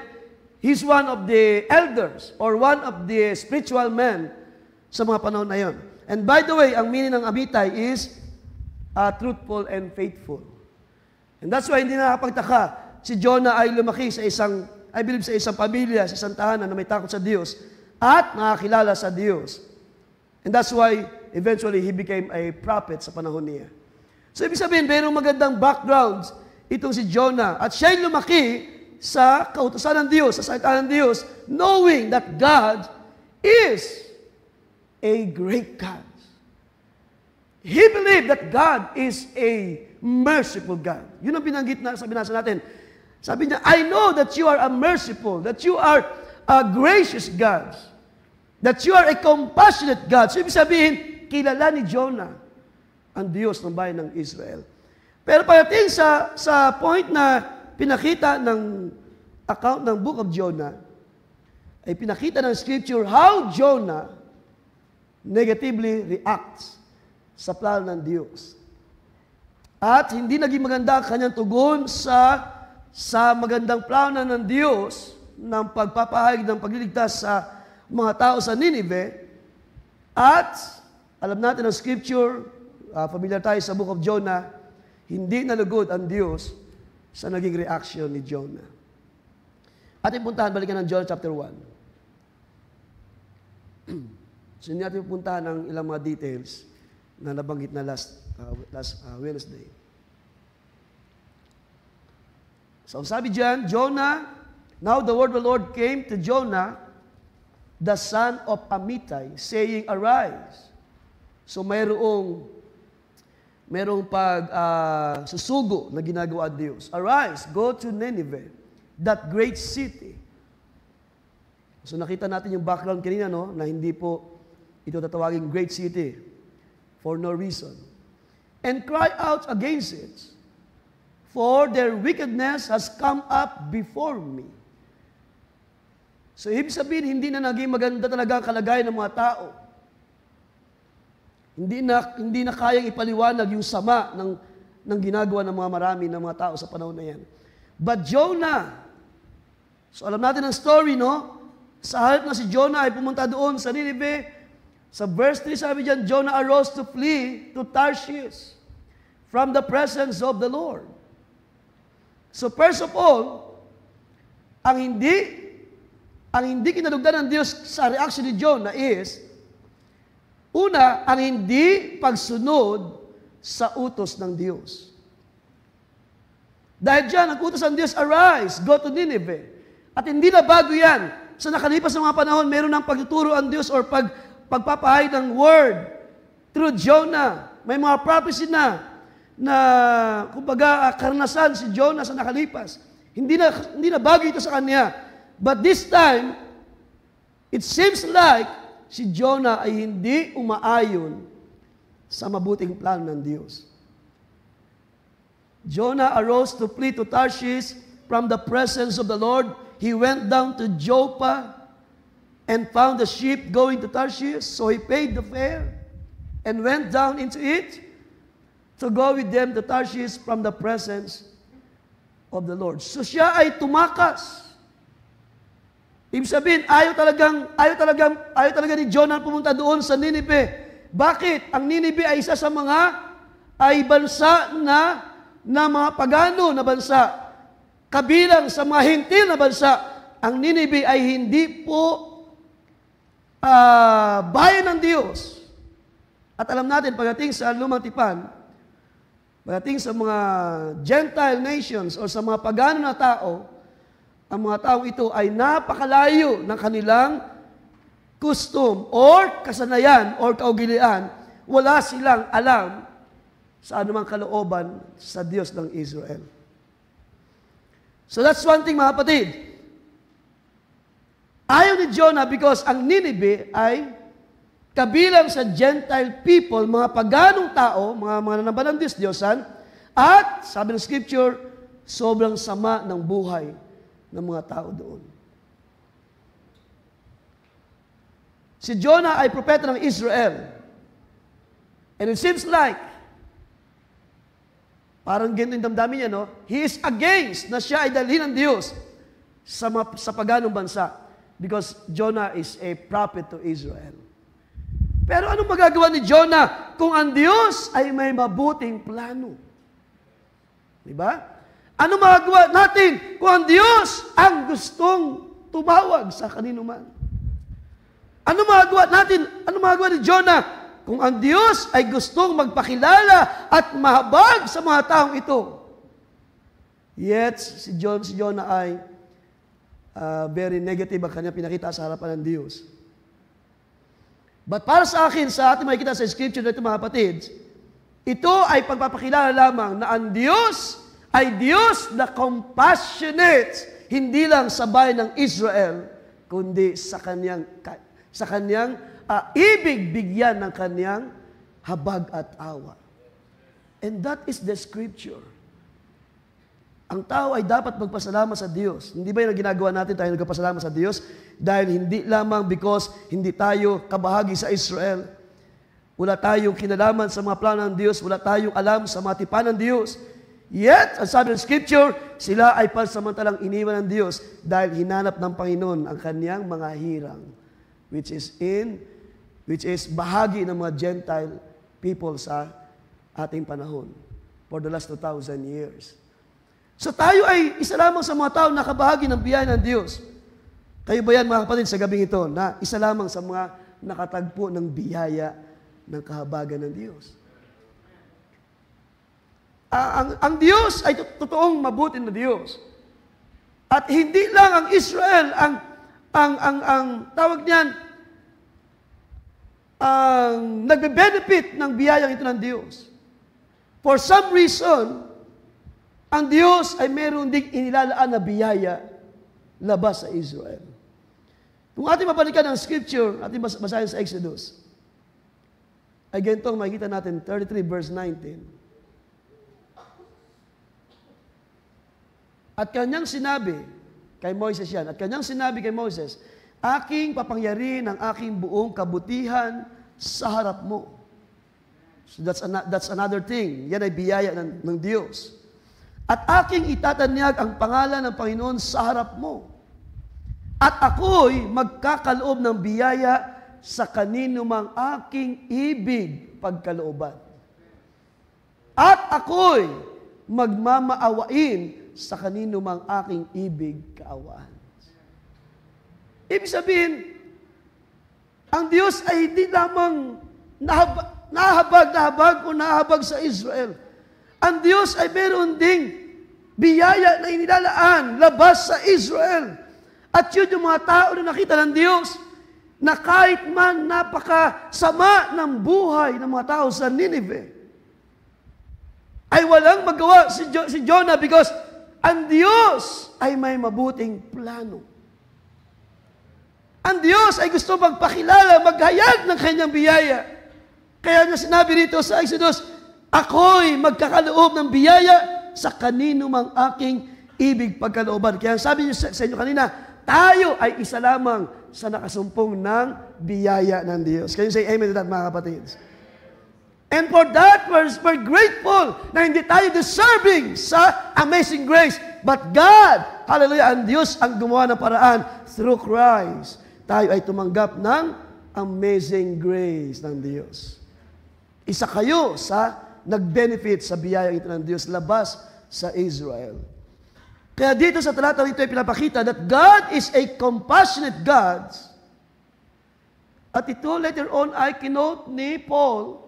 he's one of the elders or one of the spiritual men sa mga panahon na yon. And by the way, ang meaning ng Amittai is truthful and faithful. And that's why hindi nakapagtaka si Jonah ay lumaki sa isang, I believe sa isang pamilya, sa isang tahanan na may takot sa Diyos at nakakilala sa Diyos. And that's why eventually he became a prophet sa panahon niya. So ibig sabihin, mayroong magandang background itong si Jonah at siya'y lumaki sa kautusan ng Diyos, sa salita ng Diyos, knowing that God is a great God. He believed that God is a merciful God. Yun ang binanggit na sa binasa natin. Sabi niya, I know that you are a merciful, that you are a gracious God, that you are a compassionate God. So ibig sabihin, kilala ni Jonah ang Diyos ng bayan ng Israel. Pero pagdating sa point na pinakita ng account ng Book of Jonah, ay pinakita ng Scripture how Jonah negatively reacts sa plano ng Diyos. At hindi naging maganda ang kanyang tugon sa magandang plano ng Diyos ng pagpapahayag ng pagliligtas sa mga tao sa Nineveh. At alam natin ang scripture, familiar tayo sa book of Jonah, hindi nalugod ang Diyos sa naging reaction ni Jonah. Ating puntahan, balikan ng Jonah chapter 1. So hindi natin puntahan ng ilang mga details na nabanggit na last Wednesday. So sabi diyan, Jonah, now the word of the Lord came to Jonah, the son of Amittai, saying, arise. So mayroong susugo na ginagawa ng Diyos. Arise, go to Nineveh, that great city. So nakita natin yung background kanina, no, na hindi po ito tatawagin great city for no reason. And cry out against it, for their wickedness has come up before me. So, ibig sabihin, hindi na naging maganda talaga ang kalagayan ng mga tao. Hindi na kayang ipaliwanag yung sama ng ginagawa ng mga marami ng mga tao sa panahon na yan. But Jonah, so alam natin ang story, no? Sa halip na si Jonah ay pumunta doon sa Nineveh, sa verse 3 sabi diyan, Jonah arose to flee to Tarshish from the presence of the Lord. So first of all, ang hindi kinalugdan ng Diyos sa reaction ni Jonah is, una, ang hindi pagsunod sa utos ng Diyos. Dahil dyan, ang utos ng Diyos, arise, go to Nineveh. At hindi na bago yan. Sa nakalipas ng mga panahon, meron ng pagtuturo ang Diyos or pagpapahayag ng word through Jonah. May mga prophecy na kumbaga, karanasan si Jonah sa nakalipas. Hindi na bago ito sa kanya. But this time, it seems like si Jonah ay hindi umaayon sa mabuting plano ng Diyos. Jonah arose to flee to Tarshish from the presence of the Lord. He went down to Joppa and found a ship going to Tarshish. So he paid the fare and went down into it to go with them to Tarshish from the presence of the Lord. So siya ay tumakas. Ibig sabihin, ayaw talaga ni Jonah pumunta doon sa Nineveh. Bakit? Ang Nineveh ay isa sa bansa na mga pagano na bansa. Kabilang sa mga hintil na bansa. Ang Nineveh ay hindi po bayan ng Diyos. At alam natin, pagdating sa Lumang Tipan, pagdating sa mga Gentile nations o sa mga pagano na tao, ang mga taong ito ay napakalayo ng kanilang custom or kasanayan or kaugilian. Wala silang alam sa anumang kalooban sa Diyos ng Israel. So that's one thing, mga kapatid. Ayaw ni Jonah because ang Nineveh ay kabilang sa Gentile people, mga paganong tao, mga nanambahan ng Diyos-Diyosan, at sabi ng Scripture, sobrang sama ng buhay ng mga tao doon. Si Jonah ay propeta ng Israel. And it seems like, parang ganito yung damdamin niya, no? He is against na siya ay dalhin ng Diyos sa paganong bansa. Because Jonah is a prophet to Israel. Pero anong magagawa ni Jonah kung ang Diyos ay may mabuting plano? Diba? Ano magagawa natin kung ang Diyos ang gustong tumawag sa kanino man? Ano magagawa natin? Ano magagawa ni Jonah kung ang Diyos ay gustong magpakilala at mahabag sa mga taong ito? Yet, si Jonah ay very negative ang kanya pinakita sa harapan ng Diyos. But para sa akin, sa ating makikita sa Scripture na ito, mga kapatid, ito ay pagpapakilala lamang na ang Diyos ay Diyos na compassionate, hindi lang sa bayan ng Israel, kundi sa kanyang ibig bigyan ng kanyang habag at awa. And that is the Scripture. Ang tao ay dapat magpasalamat sa Diyos. Hindi ba yung ginagawa natin tayo nagpasalamat sa Diyos? Dahil hindi lamang because hindi tayo kabahagi sa Israel, Wala tayong kinalaman sa mga plano ng Diyos. Wala tayong alam sa mga tipan ng Diyos. Yet, ang sabi ng Scripture, sila ay pansamantalang iniwan ng Diyos dahil hinanap ng Panginoon ang kanyang mga hirang, which is bahagi ng mga Gentile people sa ating panahon for the last 2,000 years. So tayo ay isa lamang sa mga tao na nakabahagi ng biyaya ng Diyos. Kayo ba yan, mga kapatid, sa gabing ito, na isa lamang sa mga nakatagpo ng biyaya ng kahabagan ng Diyos? Ang Diyos ay totoong mabuti na Diyos. At hindi lang ang Israel ang tawag niyan, ang nagbe-benefit ng biyayang ito ng Diyos. For some reason, ang Diyos ay meron ding inilalaan na biyaya labas sa Israel. Kung ating mabalikan ang Scripture, ating basahin sa Exodus, ay ganitong makikita natin, 33 verse 19. At kanyang sinabi kay Moises yan, at kanyang sinabi kay Moses, aking papangyarin ang aking buong kabutihan sa harap mo. So that's another thing. Yan ay biyaya ng Diyos. At aking itatanyag ang pangalan ng Panginoon sa harap mo. At ako'y magkakaloob ng biyaya sa kanino mang aking ibig pagkalooban. At ako'y magmamaawain sa kanino mang aking ibig kaawaan. Ibig sabihin, ang Diyos ay hindi lamang nahabag sa Israel. Ang Diyos ay meron ding biyaya na inilalaan labas sa Israel. At yun yung mga tao na nakita ng Diyos na kahit man napakasama ng buhay ng mga tao sa Nineveh, ay walang magawa si Jonah because ang Diyos ay may mabuting plano. Ang Diyos ay gusto magpakilala, maghayag ng kanyang biyaya. Kaya niya sinabi rito sa Exodus, ako'y magkakaloob ng biyaya sa kanino mang aking ibig pagkalooban. Kaya sabi niyo sa inyo kanina, tayo ay isa lamang sa nakasumpong ng biyaya ng Diyos. Can you say amen to that, mga kapatid? And for that, we're grateful na hindi tayo deserving sa amazing grace. But God, hallelujah, ang Diyos ang gumawa ng paraan through Christ. Tayo ay tumanggap ng amazing grace ng Diyos. Isa kayo sa nag-benefit sa biyaya ito ng Diyos labas sa Israel. Kaya dito sa talatang ito ay pinapakita that God is a compassionate God. At ito later on ay kinote ni Paul.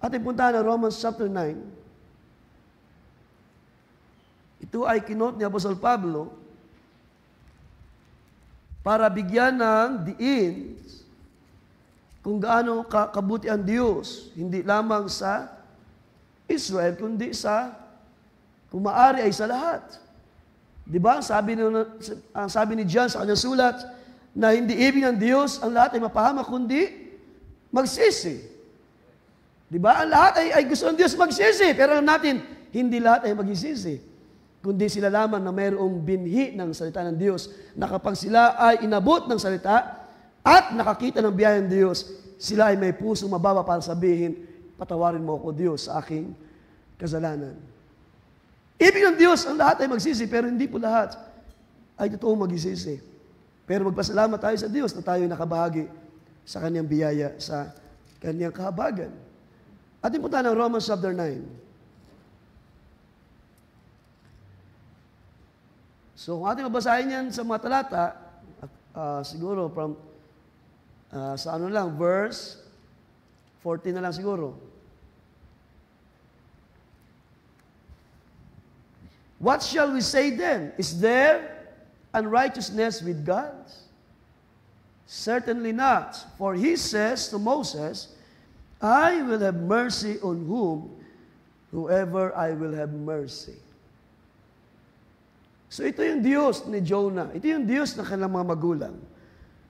Ating puntahan ng Romans chapter 9. Ito ay kinote ni Apostol Pablo para bigyan ng diin kung gaano kabuti ang Diyos, hindi lamang sa Israel, kundi kung maaari ay sa lahat. Di ba? Sabi ni John sa kanyang sulat, na hindi ibig ng Diyos, ang lahat ay mapahamak, kundi magsisi. Di ba? Ang lahat ay gusto ng Diyos magsisi, pero alam natin, hindi lahat ay magsisisi. Kundi sila lamang na mayroong binhi ng salita ng Diyos, na kapag sila ay inabot ng salita, at nakakita ng biyaya ng Diyos, sila ay may puso mababa para sabihin, patawarin mo ako, Diyos, sa aking kasalanan. Ibig ng Diyos, ang lahat ay magsisi, pero hindi po lahat ay totoong magsisisi. Pero magpasalamat tayo sa Diyos na tayo nakabahagi sa kanyang biyaya, sa kanyang kahabagan. Ating punta ng Romans chapter 9. So, kung ating mabasahin yan sa mga talata, siguro from, sa ano lang, verse 14 na lang siguro. What shall we say then? Is there unrighteousness with God? Certainly not. For he says to Moses, I will have mercy on whoever I will have mercy. So ito yung Diyos ni Jonah. Ito yung Diyos ng kanilang mga magulang.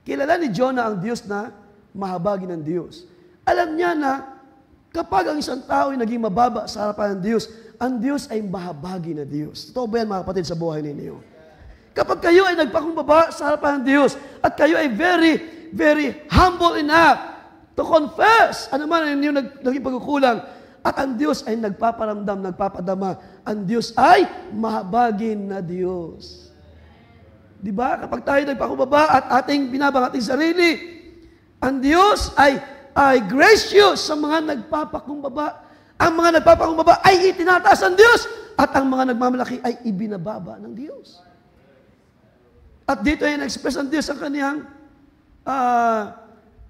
Kilala ni Jonah ang Diyos na mahabagi ng Diyos. Alam niya na kapag ang isang tao ay naging mababa sa harapan ng Diyos, ang Diyos ay mahabagi na Diyos. Totoo ba yan, mga kapatid, sa buhay ninyo? Kapag kayo ay nagpakumbaba sa harapan ng Diyos at kayo ay very, very humble enough to confess ano man ang inyong naging pagkukulang. At ang Diyos ay nagpaparamdam, nagpapadama. Ang Diyos ay mahabagin na Diyos. Di ba? Kapag tayo nagpakumbaba at ating binabang ating sarili, ang Diyos ay gracious sa mga nagpapakumbaba. Ang mga nagpapakumbaba ay itinataas ng Diyos. At ang mga nagmamalaki ay ibinababa ng Diyos. At dito ay na-express ng Diyos ang kaniyang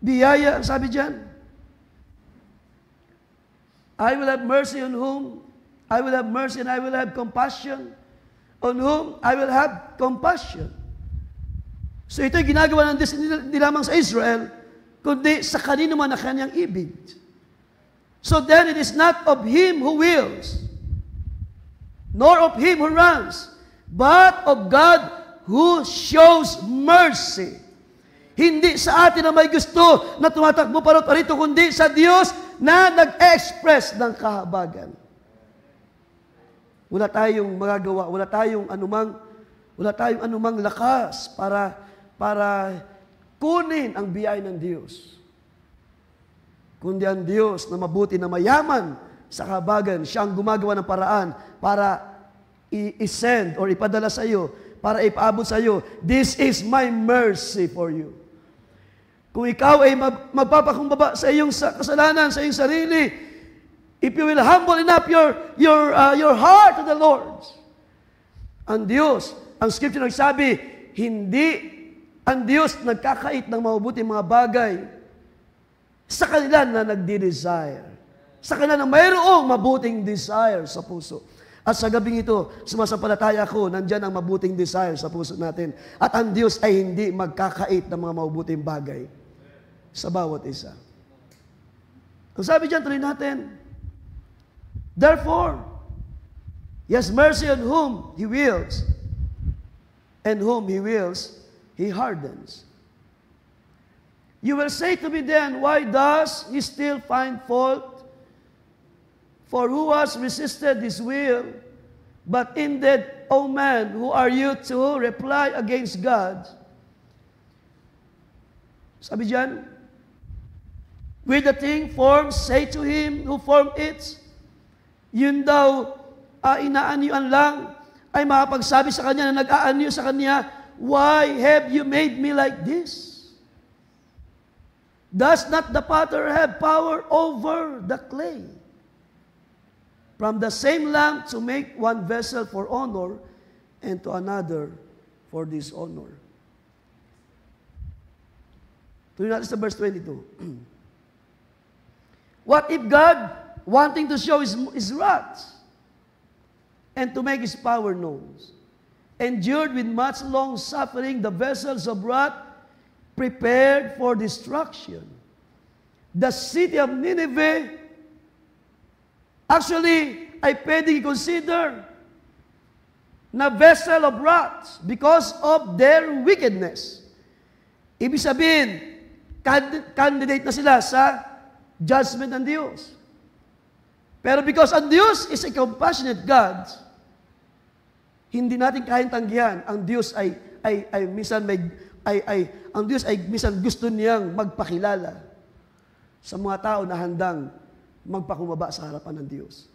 biyaya. Sabi diyan, I will have mercy on whom I will have mercy and I will have compassion on whom I will have compassion. So ito'y ginagawa ng Diyos hindi lamang sa Israel, kundi sa kanino man na kanyang ibig. So then it is not of him who wills, nor of him who runs, but of God who shows mercy. Hindi sa atin na may gusto na tumatakbo parito, kundi sa Diyos na nag-express ng kahabagan. Wala tayong magagawa, wala tayong anumang lakas para kunin ang biyaya ng Diyos. Kundi ang Diyos na mabuti na mayaman sa kahabagan, siya ang gumagawa ng paraan para i-send or ipadala sa iyo, para ipaabot sa iyo, this is my mercy for you. Kung ikaw ay magpapakumbaba sa iyong kasalanan, sa iyong sarili, if you will humble enough your heart to the Lord, ang Diyos, ang Scripture nagsabi, hindi ang Diyos nagkakait ng mabubuting mga bagay sa kanila na nagdi-desire. Sa kanila na mayroong mabuting desire sa puso. At sa gabing ito, sumasampalataya ako, nandyan ang mabuting desire sa puso natin. At ang Diyos ay hindi magkakait ng mga mabubuting bagay sa bawat isa. Ang sabi dyan, tuloy natin, therefore, He has mercy on whom He wills, and whom He wills, He hardens. You will say to me then, why does He still find fault? For who has resisted His will? But indeed, O man, who are you to reply against God? Sabi dyan, with the thing formed, say to him who formed it, yun daw, inaanyuan lang, ay makapagsabi sa kanya na nag-aanyo sa kanya, why have you made me like this? Does not the potter have power over the clay? From the same lump to make one vessel for honor and to another for dishonor. Tuloy natin sa verse 22. What if God, wanting to show His wrath and to make His power known, endured with much long suffering the vessels of wrath prepared for destruction? The city of Nineveh, actually, ay pwedeng i-consider na vessel of wrath because of their wickedness. Ibig sabihin, candidate na sila sa judgment ng Diyos. Pero because ang Diyos is a compassionate God, hindi natin kayang tanggihan. Ang Diyos ay minsan gusto niyang magpakilala sa mga tao na handang magpakumbaba sa harapan ng Diyos.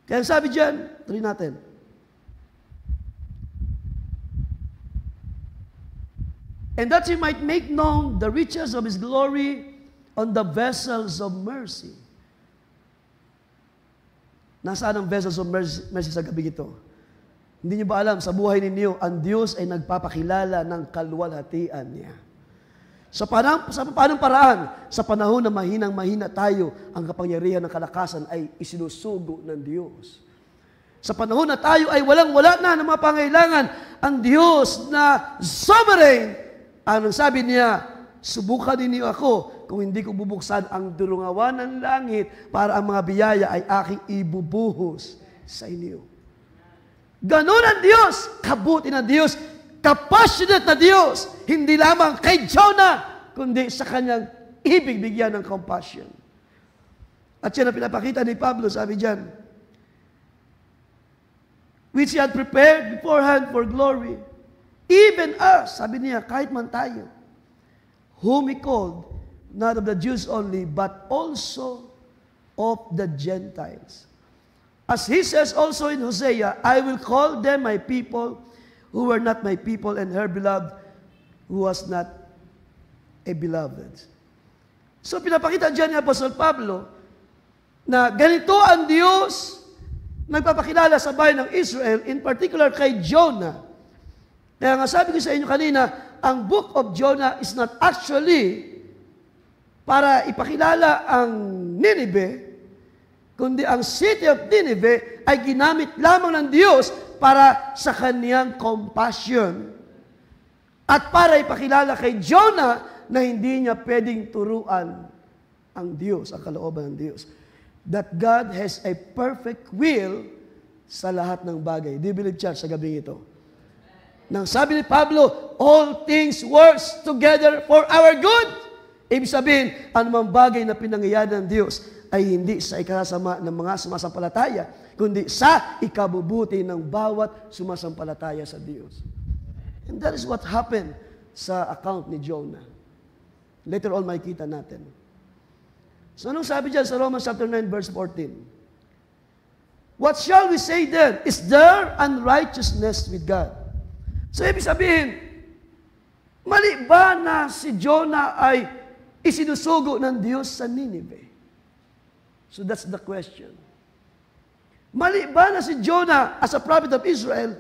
Kaya sabi diyan, tuloy natin. And that He might make known the riches of His glory on the vessels of mercy. Nasaan ang vessels of mercy sa gabi ito? Hindi niyo ba alam, sa buhay ninyo, ang Diyos ay nagpapakilala ng kaluwalhatian niya. Sa paanong paraan? Sa panahon na mahinang-mahina tayo, ang kapangyarihan ng kalakasan ay isinusugo ng Diyos. Sa panahon na tayo ay walang-wala na ng mga pangailangan, ang Diyos na sovereign, ang sabi niya, subukan ninyo ako kung hindi ko bubuksan ang durungawan ng langit para ang mga biyaya ay aking ibubuhos sa inyo. Ganon ang Diyos, kabuti na Diyos, compassionate na Diyos, hindi lamang kay Jonah, kundi sa kanyang ibig bigyan ng compassion. At yan ang pinapakita ni Pablo, sabi dyan, which He had prepared beforehand for glory, even us, sabi niya, kahit man tayo, whom He called, not of the Jews only, but also of the Gentiles. As he says also in Hosea, I will call them my people who were not my people, and her beloved who was not a beloved. So pinapakita dyan ni Apostol Pablo na ganito ang Diyos nagpapakilala sa bayan ng Israel, in particular kay Jonah. Kaya nga sabi ko sa inyo kanina, ang book of Jonah is not actually para ipakilala ang Nineveh, kundi ang city of Nineveh ay ginamit lamang ng Diyos para sa kaniyang compassion at para ipakilala kay Jonah na hindi niya pwedeng turuan ang Diyos, ang kalooban ng Diyos. That God has a perfect will sa lahat ng bagay. Do you believe, church, sa gabing ito? Nang sabi ni Pablo, all things works together for our good. Ibig sabihin, anumang bagay na pinangyayari ng Diyos ay hindi sa ikasama ng mga sumasampalataya, kundi sa ikabubuti ng bawat sumasampalataya sa Diyos. And that is what happened sa account ni Jonah. Later on, makikita natin. So, anong sabi dyan sa Romans chapter 9, verse 14? What shall we say then? Is there unrighteousness with God? So, ibig sabihin, mali ba na si Jonah ay isinusugo ng Diyos sa Nineveh? So, that's the question. Mali ba na si Jonah, as a prophet of Israel,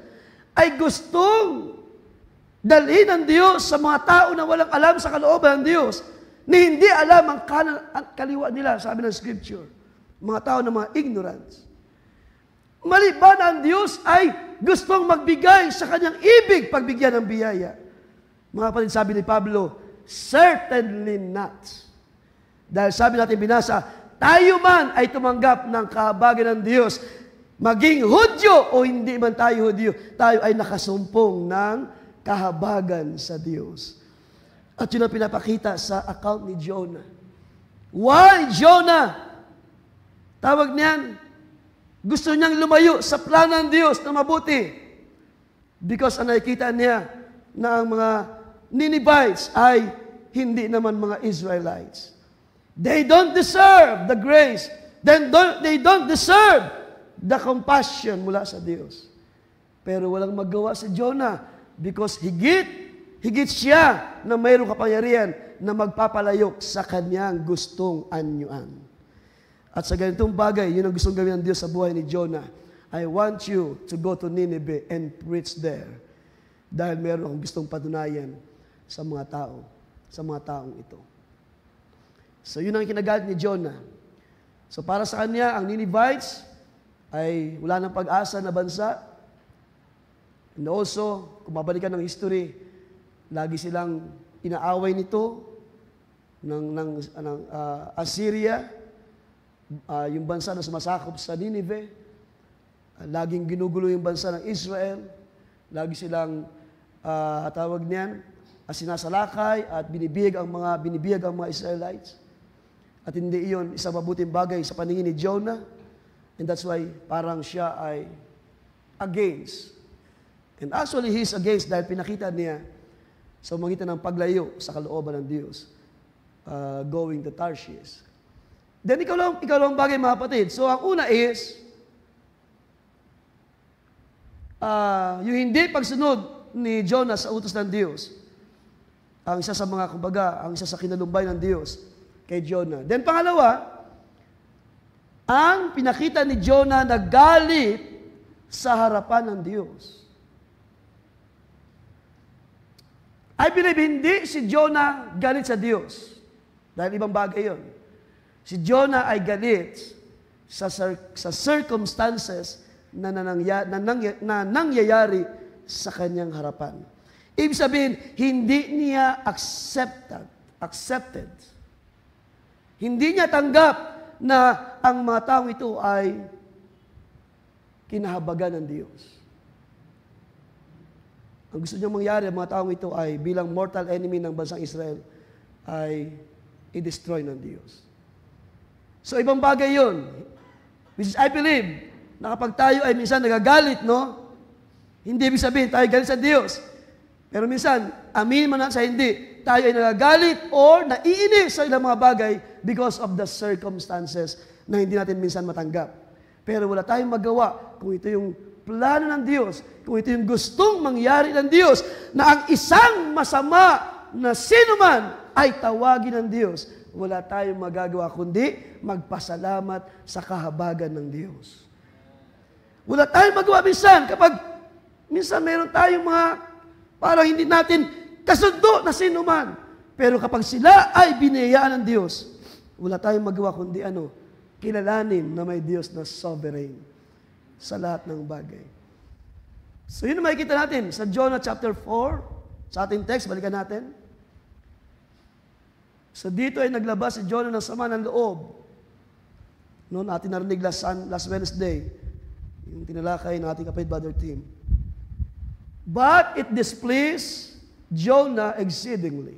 ay gustong dalhin ng Diyos sa mga tao na walang alam sa kalooban ng Diyos, ni hindi alam ang kanan at kaliwa nila, sabi ng Scripture. Mga tao na mga ignorance. Mali ba na ang Diyos ay gustong magbigay sa kanyang ibig pagbigyan ng biyaya? Mga kapatid, sabi ni Pablo, certainly not. Dahil sabi natin binasa, tayo man ay tumanggap ng kahabagan ng Diyos, maging Hudyo o hindi man tayo Hudyo, tayo ay nakasumpong ng kahabagan sa Diyos. At yun ang pinapakita sa account ni Jonah. Why Jonah? Tawag niyan, gusto niyang lumayo sa plano ng Diyos na mabuti. Because ang nakikita niya na ang mga Ninevites ay hindi naman mga Israelites. They don't deserve the grace. They don't deserve the compassion mula sa Diyos. Pero walang magawa si Jonah because higit siya na mayroong kapangyarihan na magpapalayok sa kanyang gustong anyuan. At sa ganitong bagay, yun ang gustong gawin ng Diyos sa buhay ni Jonah. I want you to go to Nineveh and preach there. Dahil mayroon akong gustong patunayan sa mga taong ito. So yun ang kinagalit ni Jonah. So para sa kanya, ang Ninevites ay wala ng pag-asa na bansa. And also, kung mabalikan ng history, lagi silang inaaway nito ng Assyria, yung bansa na sumasakop sa Nineveh. Laging ginugulo yung bansa ng Israel. Lagi silang tawag niyan, sinasalakay at binibiyag ang mga Israelites. At hindi iyon isang mabuting bagay sa paningin ni Jonah. And that's why parang siya ay against. And actually, he's against dahil pinakita niya sa magitan ng paglayo sa kalooban ng Diyos, going to Tarshish. Then, ikaw lang bagay, mga kapatid. So, ang una is, yung hindi pagsunod ni Jonah sa utos ng Diyos, ang isa sa mga, kumbaga, ang isa sa kinalumbay ng Diyos kay Jonah. Then, pangalawa, ang pinakita ni Jonah na galit sa harapan ng Diyos. I believe hindi si Jonah galit sa Diyos. Dahil ibang bagay yun. Si Jonah ay galit sa circumstances na nangyayari sa kanyang harapan. Ibig sabihin, hindi niya accepted. Hindi niya tanggap na ang mga taong ito ay kinahabagan ng Diyos. Ang gusto niyang mangyari, ang mga taong ito ay bilang mortal enemy ng bansang Israel ay i-destroy ng Diyos. So, ibang bagay yun. Which is, I believe, na kapag tayo ay minsan nagagalit, no? Hindi ibig sabihin tayo galit sa Diyos. Pero minsan, amin man sa hindi, tayo ay nagagalit or naiinis sa ilang mga bagay because of the circumstances na hindi natin minsan matanggap. Pero wala tayong magawa kung ito yung plano ng Diyos, kung ito yung gustong mangyari ng Diyos, na ang isang masama na sinuman ay tawagin ng Diyos. Wala tayong magagawa kundi magpasalamat sa kahabagan ng Diyos. Wala tayong magawa minsan kapag minsan meron tayong mga parang hindi natin kasundo na sinuman. Pero kapag sila ay biniyayaan ng Diyos, wala tayong magawa kundi kilalanin na may Diyos na sovereign sa lahat ng bagay. So yun ang makikita natin sa Jonah chapter 4, sa ating text, balikan natin. So dito ay naglabas si Jonah ng sama ng loob. Noon atin narinig last Wednesday, yung tinalakay ng ating kapatid Brother Tim. But it displeased Jonah exceedingly.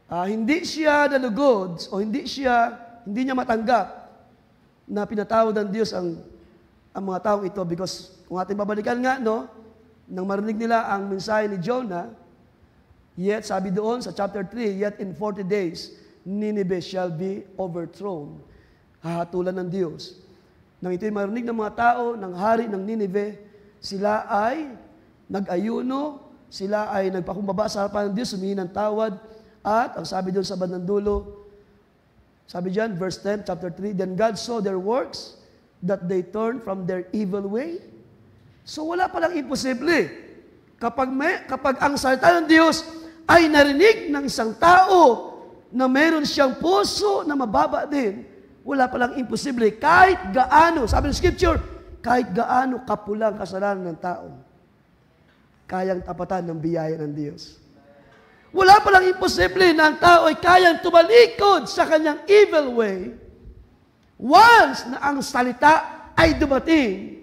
Hindi siya nalugod o hindi niya matanggap na pinatawad ng Diyos ang mga taong ito because kung ating babalikan nga, nang marinig nila ang mensahe ni Jonah, yet sabi doon sa chapter 3, yet in 40 days, Nineveh shall be overthrown. Hahatulan ng Diyos. Nang ito'y marinig ng mga tao, ng hari ng Nineveh, sila ay nag-ayuno, sila ay nagpakumbaba sa harapan ng Diyos, humingi ng tawad, at ang sabi doon sa bandang dulo, sabi diyan, verse 10, chapter 3, then God saw their works, that they turned from their evil way. So wala palang imposible. Kapag ang salita ng Diyos ay narinig ng isang tao na meron siyang puso na mababa din, wala palang imposible. Kahit gaano, sabi ng Scripture, kahit gaano kapulang kasalanan ng tao, kayang tapatan ng biyaya ng Diyos. Wala palang imposible na ang tao ay kayang tumalikod sa kanyang evil way once na ang salita ay dumating.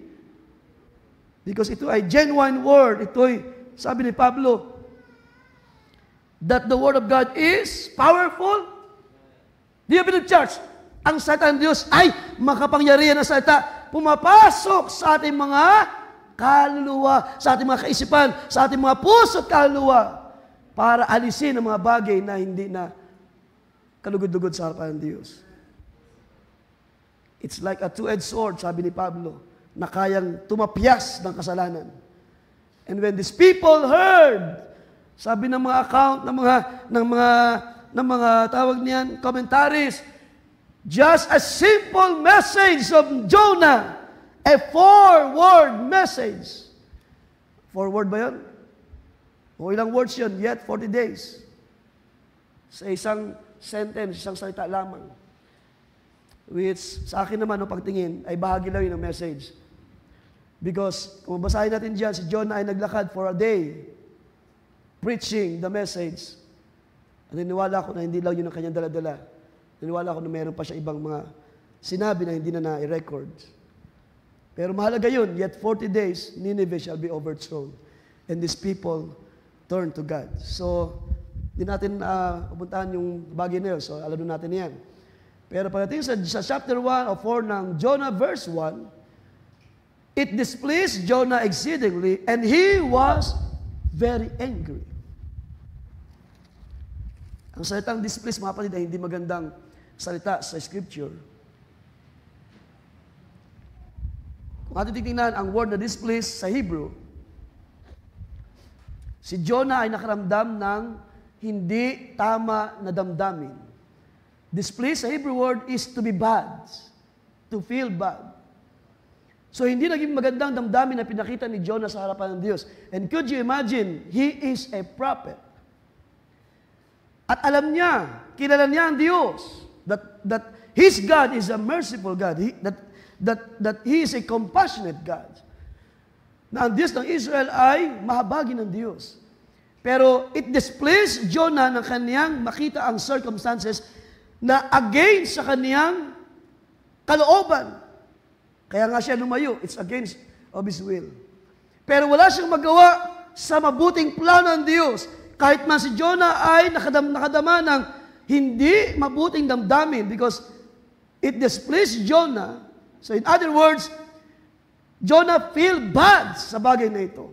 Because ito ay genuine word. Ito ay, sabi ni Pablo, that the word of God is powerful. Do you believe, church? Ang salita ng Diyos ay makapangyarihan na salita. Pumapasok sa ating mga kaluluwa, sa ating mga kaisipan, sa ating mga puso at kaluluwa, para alisin ang mga bagay na hindi na kalugod-lugod sa harapan ng Diyos. It's like a two-edged sword, sabi ni Pablo, na kayang tumapyas ng kasalanan. And when these people heard, sabi ng mga account, ng mga tawag niyan, commentaries, just a simple message of Jonah, a 4-word message. 4-word ba yun? O ilang words yun? Yet 40 days. Sa isang sentence, isang salita lamang. Which, sa akin naman, pagtingin, ay bahagi lang yun ng message. Because, kung basahin natin dyan, si Jonah ay naglakad for a day, preaching the message. At niniwala ko na hindi lang yun ang kanyang dala-dala. Niniwala ko na meron pa siya ibang mga sinabi na hindi na na-record. Pero mahalaga yun, yet 40 days, Nineveh shall be overthrown. And these people turn to God. So, hindi natin pupuntahan yung bagay na yun. So, alam natin yan. Pero pagdating sa chapter 1 o 4 ng Jonah verse 1, it displeased Jonah exceedingly and he was very angry. Ang salitang displeased, mga kapatid, ay hindi magandang salita sa Scripture. Kung ating titingnan ang word na displeased sa Hebrew, si Jonah ay nakaramdam ng hindi tama na damdamin. Displeased sa Hebrew word is to be bad, to feel bad. So hindi naging magandang damdamin na pinakita ni Jonah sa harapan ng Diyos. And could you imagine, he is a prophet. At alam niya, kilala niya ang Diyos, that his God is a merciful God, that he is a compassionate God. Na ang Diyos ng Israel ay mahabagin ng Diyos. Pero it displeased Jonah na kaniyang makita ang circumstances na against sa kaniyang kalooban. Kaya nga siya lumayo. It's against of his will. Pero wala siyang magawa sa mabuting plano ng Diyos. Kahit man si Jonah ay nakadama ng hindi mabuting damdamin because it displeased Jonah. So in other words, Jonah feel bad sa bagay na ito.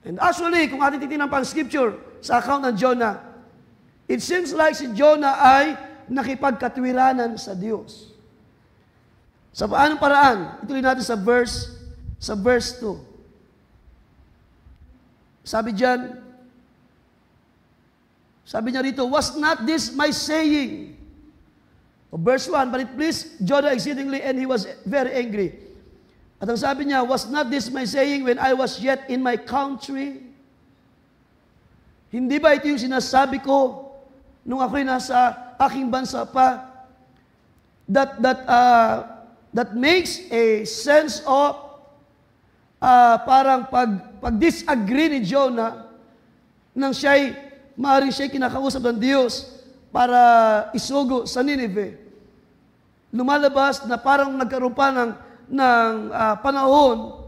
And actually, kung ating titignan pa ang scripture sa account ng Jonah, it seems like si Jonah ay nakipagkatwiranan sa Diyos. Sa paanong paraan? Ituloy natin sa verse 2. Sabi niya rito, was not this my saying? O verse 1, but it pleased Jonah exceedingly and he was very angry. At ang sabi niya, was not this my saying when I was yet in my country? Hindi ba ito yung sinasabi ko nung ako'y nasa aking bansa pa? That makes a sense of parang pag-disagree ni Jonah nang maaaring siya'y kinakausap ng Diyos para isugo sa Nineveh. Lumalabas na parang nagkaroon pa ng panahon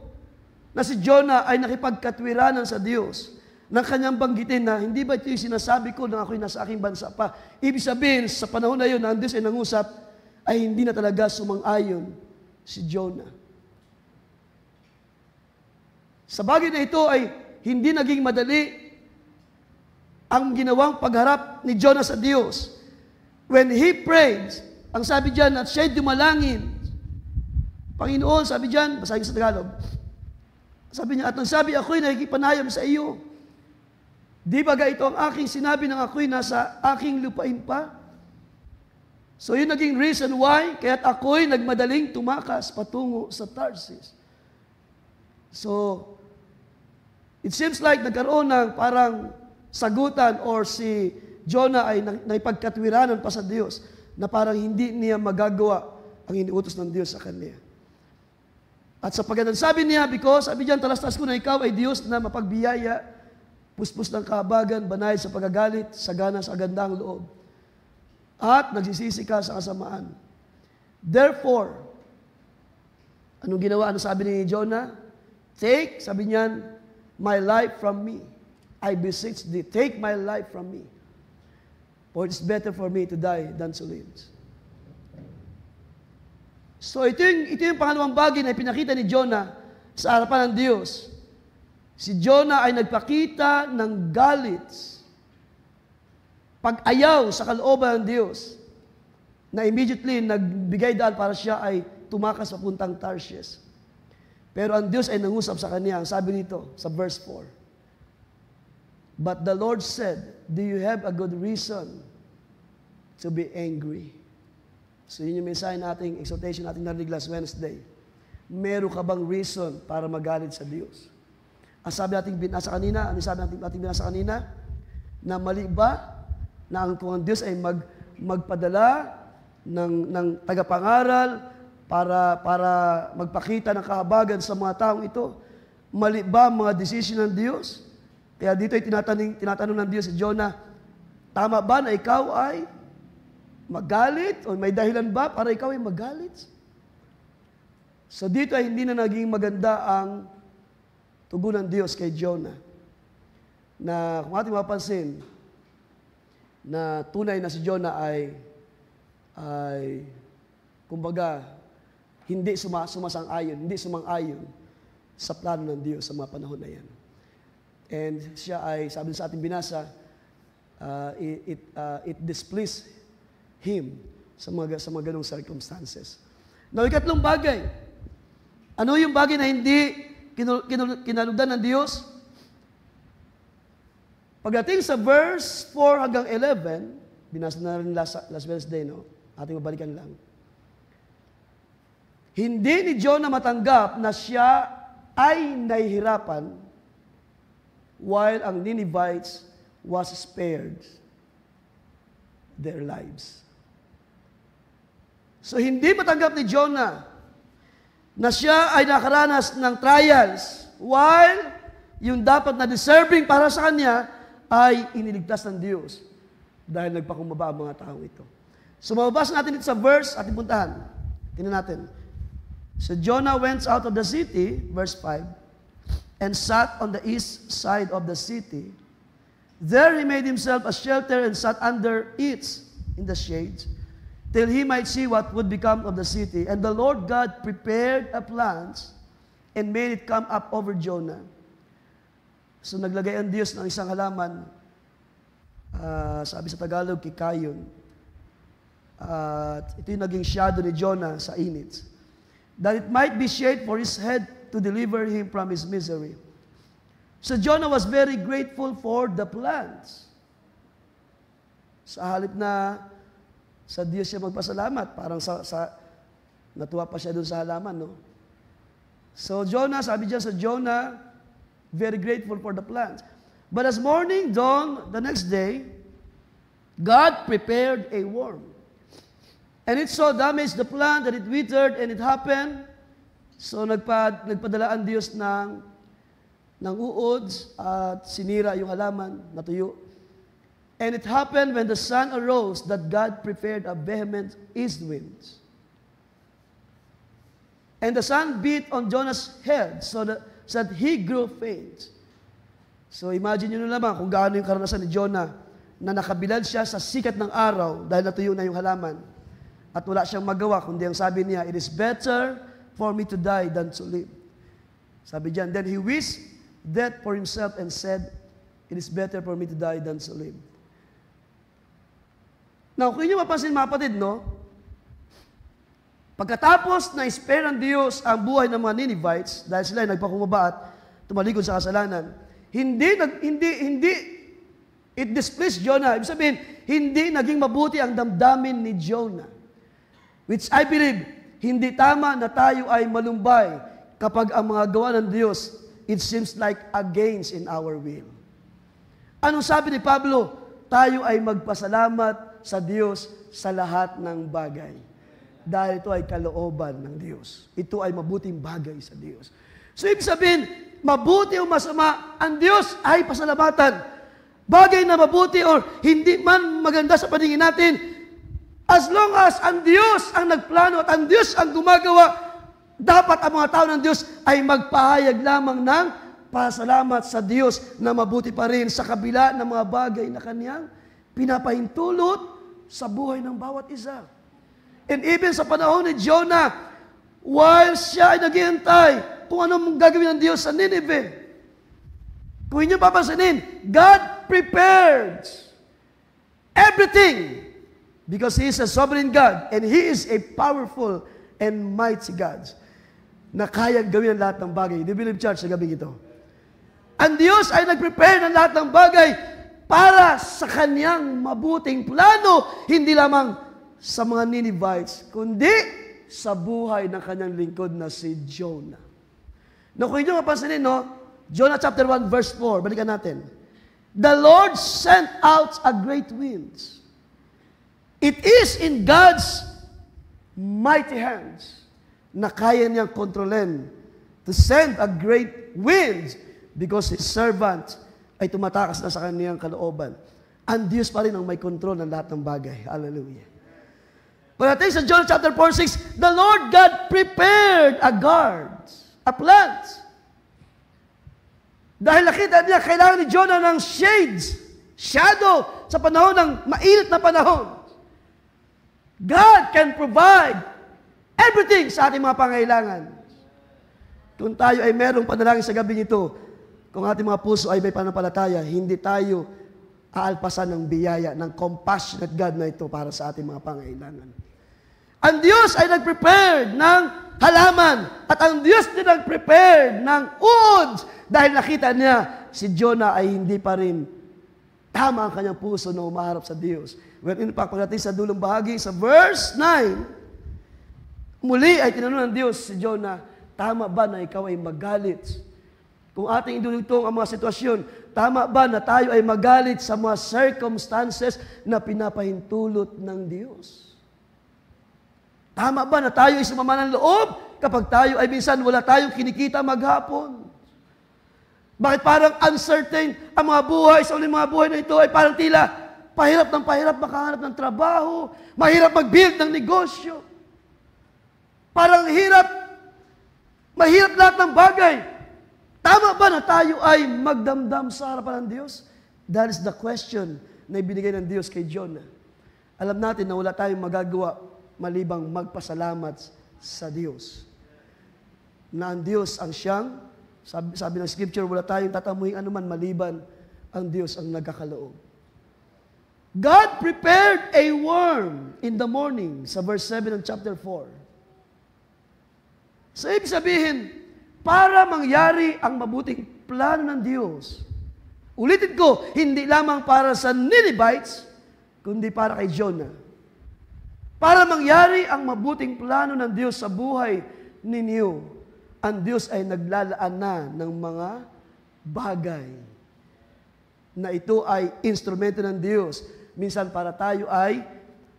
na si Jonah ay nakipagkatwiranan sa Diyos nang kanyang banggitin na hindi ba ito yung sinasabi ko nang ako'y nasa aking bansa pa. Ibig sabihin, sa panahon na yun na ang Diyos ay nangusap, ay hindi na talaga sumang-ayon si Jonah. Sa bagay na ito ay hindi naging madali ang ginawang pagharap ni Jonah sa Diyos. When he prayed, ang sabi diyan at siya'y dumalangin, Panginoon, sabi diyan, basahin sa Tagalog, sabi niya, at nang sabi ako'y nakikipanayam sa iyo, di ba ito ang aking sinabi ng ako'y nasa aking lupain pa? So yun naging reason why, kaya't ako'y nagmadaling tumakas patungo sa Tarsis. So, it seems like nagkaroon ng parang sagutan or si Jonah ay naipagkatwiranan pa sa Diyos na parang hindi niya magagawa ang iniutos ng Diyos sa kanya. At sa pagkatapos sabi niya, because sabi diyan, talastas ko na ikaw ay Diyos na mapagbiyaya, puspos ng kahabagan, banayad sa pagagalit, sagana sa agandang loob. At nagsisisi ka sa kasamaan. Therefore, anong ginawa? Ano sabi ni Jonah? Take, sabi niyan, my life from me. I beseech thee, take my life from me. For it is better for me to die than to live. So ito yung pangalawang bagay na pinakita ni Jonah sa harapan ng Diyos. Si Jonah ay nagpakita ng galit, pag-ayaw sa kalooban ng Diyos, na immediately nagbigay daan para siya ay tumakas papuntang Tarshish. Pero ang Diyos ay nangusap sa kanya. Ang sabi nito sa verse 4, but the Lord said, do you have a good reason to be angry? So yun yung mensahe nating, exhortation nating narinig last Wednesday. Meron ka bang reason para magalit sa Diyos? Ang sabi nating binasa kanina, ano sabi nating binasa kanina? Na mali ba na kung ang Diyos ay magpadala ng tagapangaral para magpakita ng kahabagan sa mga taong ito? Mali ba ang mga decision ng Diyos? Kaya dito ay tinatanong ng Diyos si Jonah, tama ba na ikaw ay magalit? O may dahilan ba para ikaw ay magalit? So dito ay hindi na naging maganda ang tugon ng Diyos kay Jonah. Na kung ating mapansin, na tunay na si Jonah ay kumbaga, hindi sumang-ayon sa plano ng Diyos sa mga panahon na yan. And siya ay, sabi sa ating binasa, it displeased him sa mga ganong circumstances. Now, ikatlong bagay. Ano yung bagay na hindi kinalugdan ng Diyos? Pagdating sa verse 4 hanggang 11, binasa na rin last Wednesday, no? Ating mabalikan lang. Hindi ni Jonah matanggap na siya ay nahihirapan while ang Ninevites was spared their lives. So hindi matanggap ni Jonah na siya ay nakaranas ng trials while yung dapat na deserving para sa kanya ay iniligtas ng Diyos dahil nagpakumbaba ang mga taong ito. So mababasa natin ito sa verse at ipuntahan. Tingnan natin. So Jonah went out of the city, verse 5, and sat on the east side of the city. There he made himself a shelter and sat under it in the shade, till he might see what would become of the city. And the Lord God prepared a plant and made it come up over Jonah. So naglagay ang Diyos ng isang halaman, sabi sa Tagalog, kikayon. At ito yung naging shadow ni Jonah sa init. That it might be shade for his head to deliver him from his misery. So Jonah was very grateful for the plants. Sa halip na sa Diyos siya magpasalamat, parang natuwa pa siya dun sa halaman, no? So Jonah, sabi diyan sa Jonah, very grateful for the plants. But as morning dawned the next day, God prepared a worm. And it so damaged the plant that it withered, and it happened. So nagpadala ang Diyos ng uuds at sinira yung halaman, natuyo. And it happened when the sun arose that God prepared a vehement east wind. And the sun beat on Jonah's head so that he grew faint. So imagine nyo naman kung gaano yung karanasan ni Jonah na nakabilad siya sa sikat ng araw dahil natuyo na yung halaman. At wala siyang magawa, kundi ang sabi niya, it is better for me to die than to live. Sabi diyan, then he wished death for himself and said, it is better for me to die than to live. Now, kung inyo mapansin mga kapatid, no? Pagkatapos na spare ng Diyos ang buhay ng mga Ninevites, dahil sila ay nagpakumbaba at tumalikod sa kasalanan, hindi it displeased Jonah. Ibig sabihin, hindi naging mabuti ang damdamin ni Jonah. Which I believe, hindi tama na tayo ay malumbay kapag ang mga gawa ng Diyos, it seems like against in our will. Anong sabi ni Pablo? Tayo ay magpasalamat sa Diyos sa lahat ng bagay. Dahil ito ay kalooban ng Diyos. Ito ay mabuting bagay sa Diyos. So, ibig sabihin, mabuti o masama, ang Diyos ay pasalamatan. Bagay na mabuti o hindi man maganda sa paningin natin, as long as ang Diyos ang nagplano at ang Diyos ang gumagawa, dapat ang mga tao ng Diyos ay magpahayag lamang ng pasalamat sa Diyos na mabuti pa rin sa kabila ng mga bagay na Kanyang pinapahintulot sa buhay ng bawat isa. And even sa panahon ni Jonah, while siya ay naghihintay kung anong gagawin ng Diyos sa Nineveh, kung inyo papansinin, God prepared everything because He is a sovereign God and He is a powerful and mighty God na kayang gawin ang lahat ng bagay. Do you believe, church, sa gabi ito? Ang Diyos ay nag-prepare ng lahat ng bagay para sa Kanyang mabuting plano, hindi lamang sa mga Ninevites, kundi sa buhay ng Kanyang lingkod na si Jonah. No, kung inyo mapansinin, no? Jonah chapter 1 verse 4, balikan natin. The Lord sent out a great wind. It is in God's mighty hands na kaya niyang kontrolin to send a great wind because His servant ay tumatakas na sa kaniyang kalooban. Ang Diyos pa rin ang may kontrol ng lahat ng bagay. Hallelujah. Pagdating sa John chapter 4:6, the Lord God prepared a guard, a plant. Dahil nakita niya, kailangan ni Jonah ng shades, shadow, sa panahon ng mainit na panahon. God can provide everything sa ating mga pangailangan. Kung tayo ay merong panalangin sa gabi nito, kung ating mga puso ay may pananampalataya, hindi tayo aalpasan ng biyaya, ng compassionate God na ito para sa ating mga pangailangan. Ang Diyos ay nag-prepare ng halaman at ang Diyos din nag-prepare ng uod dahil nakita niya si Jonah ay hindi pa rin tama ang kanyang puso na umaharap sa Diyos. Well, in fact, pagdating sa dulong bahagi, sa verse 9, muli ay tinanong ng Diyos si Jonah, tama ba na ikaw ay magalit? Kung ating idulugtong ang mga sitwasyon, tama ba na tayo ay magalit sa mga circumstances na pinapahintulot ng Diyos? Tama ba na tayo ay sumama ng loob kapag tayo ay minsan wala tayong kinikita maghapon? Bakit parang uncertain ang mga buhay sa uling mga buhay na ito ay parang tila pahirap ng pahirap makahanap ng trabaho, mahirap mag-build ng negosyo. Parang mahirap lahat ng bagay. Tama ba na tayo ay magdamdam sa harapan ng Diyos? That is the question na ibinigay ng Diyos kay Jonah. Alam natin na wala tayong magagawa malibang magpasalamat sa Diyos. Na ang Diyos ang siyang Sabi ng scripture, wala tayong tatamuhin anuman maliban ang Diyos ang nagkakaloob. God prepared a worm in the morning, sa verse 7 ng chapter 4. So, ibig sabihin, para mangyari ang mabuting plano ng Diyos, ulitin ko, hindi lamang para sa Ninevites, kundi para kay Jonah. Para mangyari ang mabuting plano ng Diyos sa buhay ninyo, ang Diyos ay naglalaan na ng mga bagay na ito ay instrumento ng Diyos. Minsan para tayo ay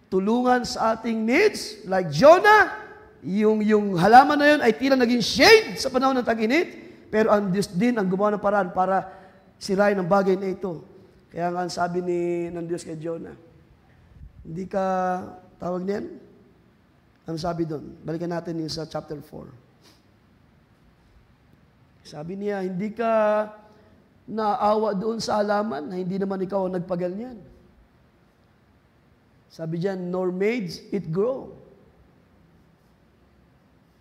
tulungan sa ating needs, like Jonah, yung halaman na yun ay tila naging shade sa panahon ng tag-init, pero ang Diyos din ang gumawa ng paraan para sirain ang bagay na ito. Kaya nga sabi ng Diyos kay Jonah, hindi ka, tawag niyan? Ano sabi doon? Balikan natin yung sa chapter 4. Sabi niya, hindi ka naawa doon sa halaman na hindi naman ikaw ang nagpaganyan. Sabi diyan, nor made it grow.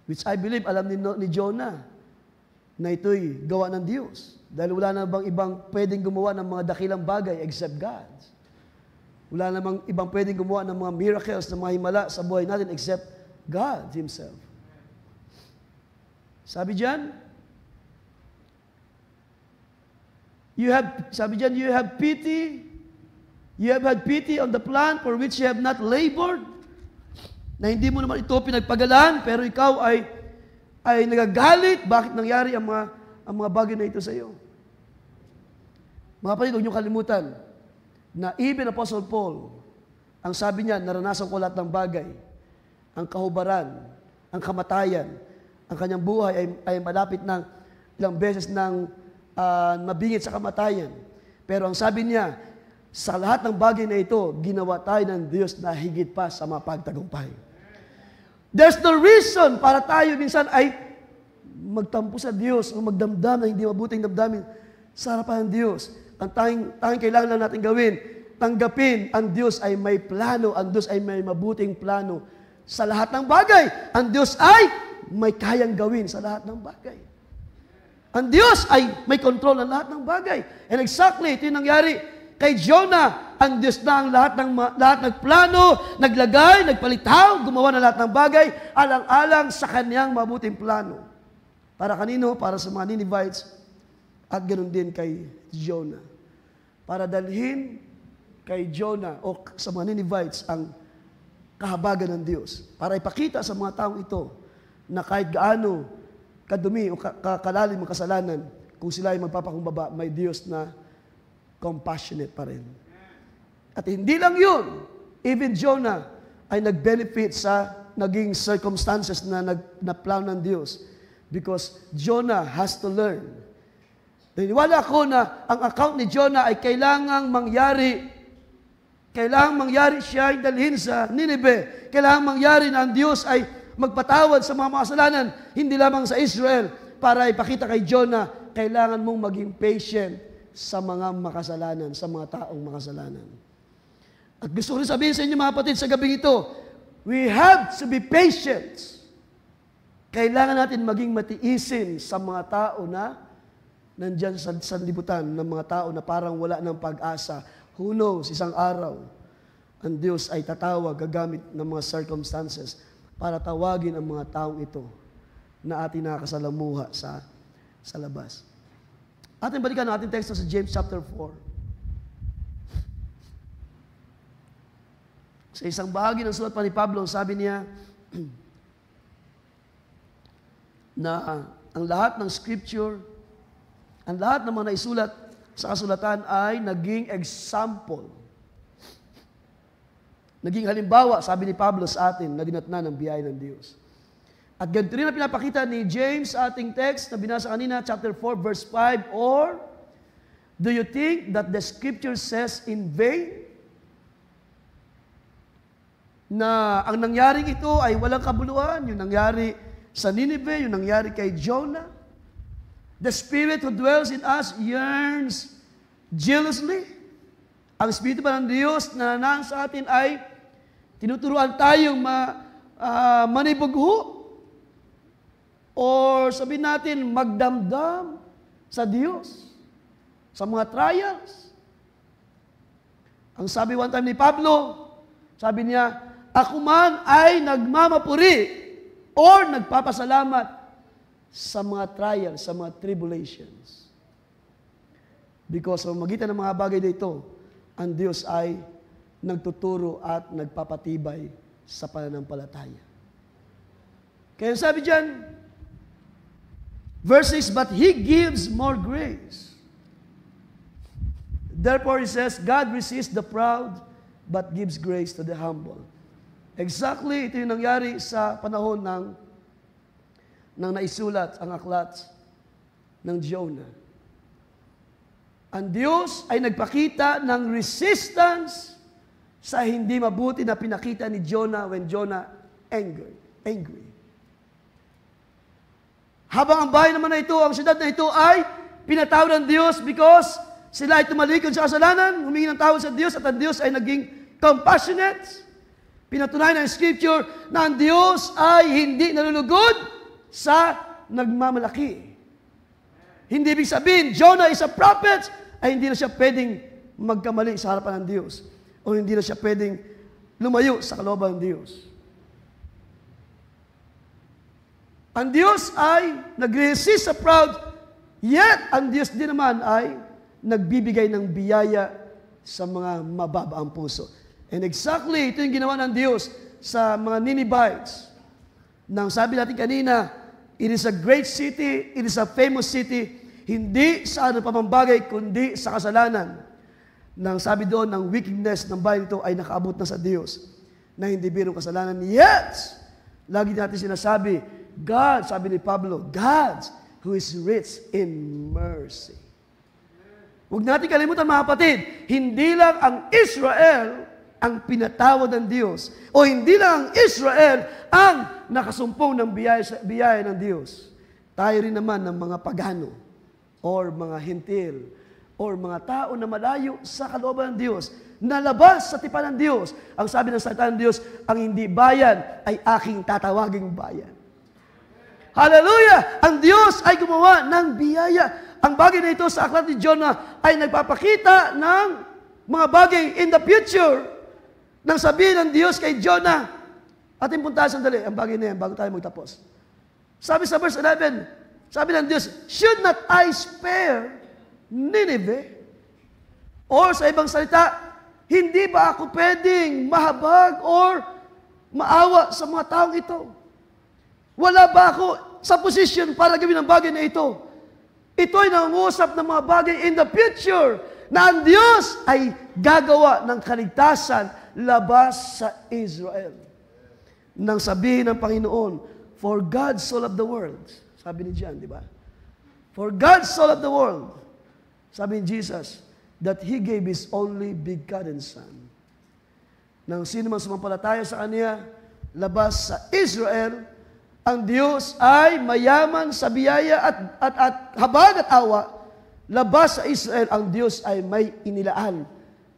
Which I believe, alam ni Jonah na ito'y gawa ng Diyos. Dahil wala na bang ibang pwedeng gumawa ng mga dakilang bagay except God. Wala namang ibang pwedeng gumawa ng mga miracles, ng mga himala sa buhay natin except God Himself. Sabi diyan, you have pity. You have had pity on the plant for which you have not labored. Na hindi mo naman ito pinagpagalan, pero ikaw ay nagagalit. Bakit nangyari ang mga bagay na ito sa iyo? Mga kapatid, huwag niyong kalimutan na even Apostle Paul, ang sabi niya, naranasan ko lahat ng bagay. Ang kahubaran, ang kamatayan, ang kanyang buhay ay malapit ng ilang beses ng mabingit sa kamatayan. Pero ang sabi niya, sa lahat ng bagay na ito, ginawa tayo ng Diyos na higit pa sa mapagtagumpay. There's no reason para tayo minsan ay magtampo sa Diyos o magdamdam na hindi mabuting damdamin sa harapan ng Diyos. Ang tanging kailangan lang natin gawin, tanggapin ang Diyos ay may plano, ang Diyos ay may mabuting plano sa lahat ng bagay. Ang Diyos ay may kayang gawin sa lahat ng bagay. Ang Diyos ay may control ng lahat ng bagay. And exactly, ito yung nangyari kay Jonah. Ang Diyos na ang lahat nagplano, naglagay, nagpalitaw, gumawa ng lahat ng bagay, alang-alang sa kanyang mabuting plano. Para kanino? Para sa mga Ninevites at ganoon din kay Jonah. Para dalhin kay Jonah o sa mga Ninevites ang kahabagan ng Diyos. Para ipakita sa mga taong ito na kahit gaano kadumi o kalalim ang kasalanan, kung sila ay magpapakumbaba, may Diyos na compassionate pa rin. At hindi lang yun, even Jonah ay nag-benefit sa naging circumstances na plano ng Diyos because Jonah has to learn. Niniwala ko na ang account ni Jonah ay kailangang mangyari siya ay dalhin sa Nineveh. Kailangang mangyari na ang Diyos ay magpatawad sa mga makasalanan, hindi lamang sa Israel, para ipakita kay Jonah, kailangan mong maging patient sa mga makasalanan, sa mga taong makasalanan. At gusto ko rin sabihin sa inyo mga kapatid sa gabing ito, we have to be patient. Kailangan natin maging matiisin sa mga tao na nandyan sa sanlibutan, ng mga tao na parang wala ng pag-asa. Who knows, isang araw, ang Diyos ay tatawag, gagamit ng mga circumstances para tawagin ang mga taong ito na ating nakasalamuha sa labas. Ating balikan ang ating teksto sa James chapter 4. Sa isang bahagi ng sulat pa ni Pablo, sabi niya na ang lahat ng scripture, ang lahat ng mga naisulat sa kasulatan ay naging example. Naging halimbawa, sabi ni Pablo sa atin, na dinatnan ng biyaya ng Diyos. At ganito rin na pinapakita ni James sa ating text na binasa kanina, chapter 4, verse 5, or, do you think that the scripture says in vain na ang nangyaring ito ay walang kabuluhan? Yung nangyari sa Nineveh, yung nangyari kay Jonah. The Spirit who dwells in us yearns jealously. Ang Espiritu ba ng Diyos na nasa atin ay tinuturuan tayong manibugho. or sabihin natin, magdamdam sa Diyos, sa mga trials. Ang sabi one time ni Pablo, sabi niya, ako man ay nagmamapuri or nagpapasalamat sa mga trials, sa mga tribulations. Because sa magitan ng mga bagay dito, ang Diyos ay nagtuturo at nagpapatibay sa pananampalataya. Kaya sabi diyan, verse 6, but He gives more grace. Therefore, He says, God resists the proud, but gives grace to the humble. Exactly, ito yung nangyari sa panahon ng naisulat ang aklat ng Jonah. Ang Diyos ay nagpakita ng resistance sa hindi mabuti na pinakita ni Jonah when Jonah angry. Habang ang bahay naman na ito, ang syudad na ito ay pinatawad ng Diyos because sila ay tumalikod sa kasalanan, humingi ng tawad sa Diyos, at ang Diyos ay naging compassionate. Pinatunayan ng Scripture na ang Diyos ay hindi nalulugod sa nagmamalaki. Hindi ibig sabihin, Jonah is a prophet, ay hindi na siya pwedeng magkamali sa harapan ng Diyos. O hindi na siya pwedeng lumayo sa kalooban ng Diyos. Ang Diyos ay nag-resist sa proud, yet ang Diyos din naman ay nagbibigay ng biyaya sa mga mababaang puso. And exactly, ito yung ginawa ng Diyos sa mga Ninevites. Nang sabi natin kanina, it is a great city, it is a famous city, hindi sa ano pa mang bagay, kundi sa kasalanan. Nang sabi doon, ng wickedness ng bayan ito ay nakaabot na sa Diyos, na hindi birong kasalanan. Yet, lagi natin sinasabi, God, sabi ni Pablo, God who is rich in mercy. Huwag natin kalimutan mga kapatid, hindi lang ang Israel ang pinatawad ng Diyos, o hindi lang ang Israel ang nakasumpong ng biyaya ng Diyos. Tayo rin naman ng mga pagano, or mga hintil, or mga tao na malayo sa kalooban ng Diyos, nalabas sa tipan ng Diyos. Ang sabi ng salita ng Diyos, ang hindi bayan ay aking tatawaging bayan. Hallelujah! Ang Diyos ay gumawa ng biyaya. Ang bagay na ito sa aklat ni Jonah ay nagpapakita ng mga bagay in the future. Nang sabihin ng Diyos kay Jonah, ating puntahan sandali, ang bagay na yan, bago tayo magtapos. Sabi sa verse 11, sabi ng Diyos, should not I spare Nineveh? Or sa ibang salita, hindi ba ako pwedeng mahabag or maawa sa mga taong ito? Wala ba ako sa position para gawin ang bagay na ito? Ito ay nangungusap ng mga bagay in the future na ang Diyos ay gagawa ng kaligtasan labas sa Israel. Nang sabihin ng Panginoon, for God so loved the world. Sabi ni John, di ba? For God so loved the world. Sabi ni Jesus, that He gave His only begotten Son. Nang sino man sumampalataya sa Kanya, labas sa Israel, ang Diyos ay mayaman sa biyaya at habag at awa. Labas sa Israel, ang Diyos ay may inilaan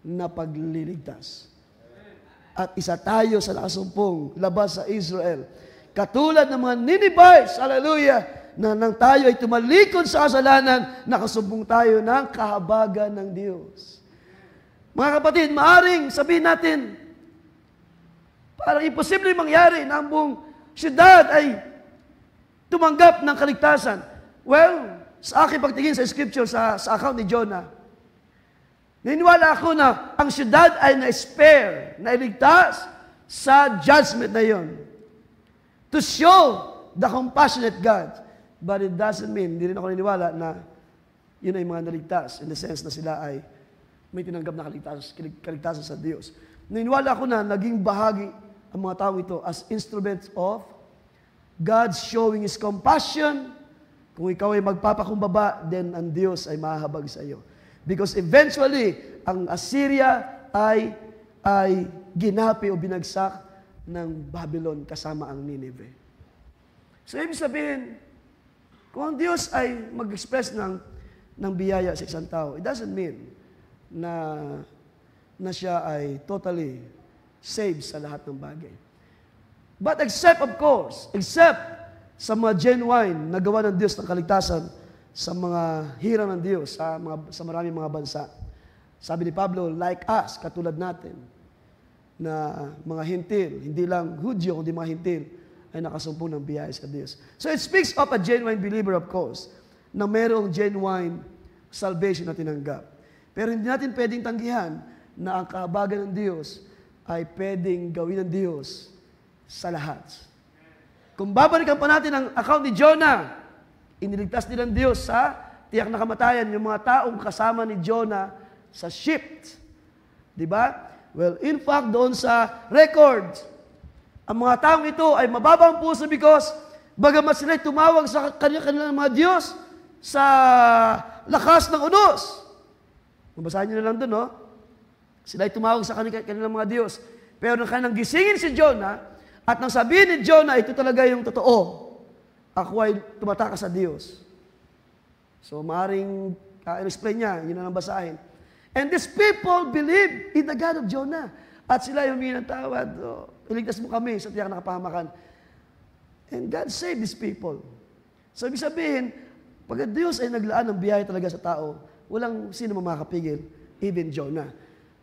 na pagliligtas. At isa tayo sa nakasumpong labas sa Israel. Katulad ng mga Ninevites, hallelujah, na nang tayo ay tumalikod sa kasalanan, nakasumpong tayo ng kahabagan ng Diyos. Mga kapatid, maaring sabihin natin, parang imposible mangyari na ang buong syudad ay tumanggap ng kaligtasan. Well, sa aking pagtingin sa scripture, sa account ni Jonah, naniniwala ako na ang syudad ay na-spare, na-iligtas sa judgment na yon. To show the compassionate God. But it doesn't mean, hindi rin ako naniniwala na yun ay mga naligtas in the sense na sila ay may tinanggap na kaligtasan sa Diyos. Naniniwala ako na naging bahagi ang mga tao ito as instruments of God showing His compassion. Kung ikaw ay magpapakumbaba, then ang Diyos ay mahahabag sa iyo. Because eventually, ang Assyria ay ginapi o binagsak ng Babylon kasama ang Nineveh. So, ibig sabihin, kung ang Diyos ay mag-express ng biyaya sa isang tao, it doesn't mean na siya ay totally saved sa lahat ng bagay. But except sa mga genuine na gawa ng Diyos ng kaligtasan sa mga hirang ng Diyos, sa maraming mga bansa. Sabi ni Pablo, like us, katulad natin, na mga hintil, hindi lang Hudyo, kundi mga hintil, ay nakasumpong ng biyaya sa Diyos. So it speaks of a genuine believer, of course, na mayroong genuine salvation na tinanggap. Pero hindi natin pwedeng tanggihan na ang kahabagan ng Diyos ay pwedeng gawin ng Diyos sa lahat. Kung babalikan pa natin ang account ni Jonah, iniligtas din ng Diyos sa tiyak na kamatayan yung mga taong kasama ni Jonah sa ship. Diba? Well, in fact, doon sa record, ang mga taong ito ay mababang puso because bagamat sila'y tumawag sa kanilang mga Diyos sa lakas ng unos. Mabasahin nyo na lang doon, no? Sila'y tumawag sa kanilang mga Diyos. Pero nang kanilang gisingin si Jonah, at nang sabihin ni Jonah, ito talaga yung totoo, ako ay tumataka sa Diyos. So, maaaring explain niya, yun na lang basahin. And these people believe in the God of Jonah. At sila yung humingi ng tawad, iligtas mo kami sa tiyak na kapahamakan. And God saved these people. So, ibig sabihin, pag Diyos ay naglaan ng biyaya talaga sa tao, walang sino makakapigil, even Jonah.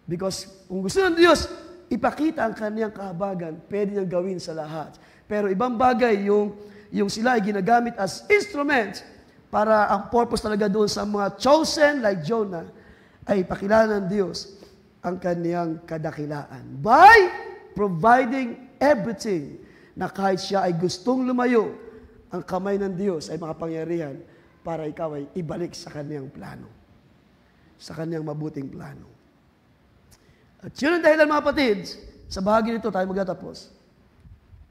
Because kung gusto ng Diyos, ipakita ang kaniyang kahabagan, pwede niyang gawin sa lahat. Pero ibang bagay, yung sila ay ginagamit as instrument para ang purpose talaga doon sa mga chosen like Jonah ay pakilala ng Diyos ang kaniyang kadakilaan. By providing everything na kahit siya ay gustong lumayo, ang kamay ng Diyos ay makapangyarihan para ikaw ay ibalik sa kaniyang plano. Sa kaniyang mabuting plano. At yun ang dahilan mga kapatid, sa bahagi nito tayo magtatapos.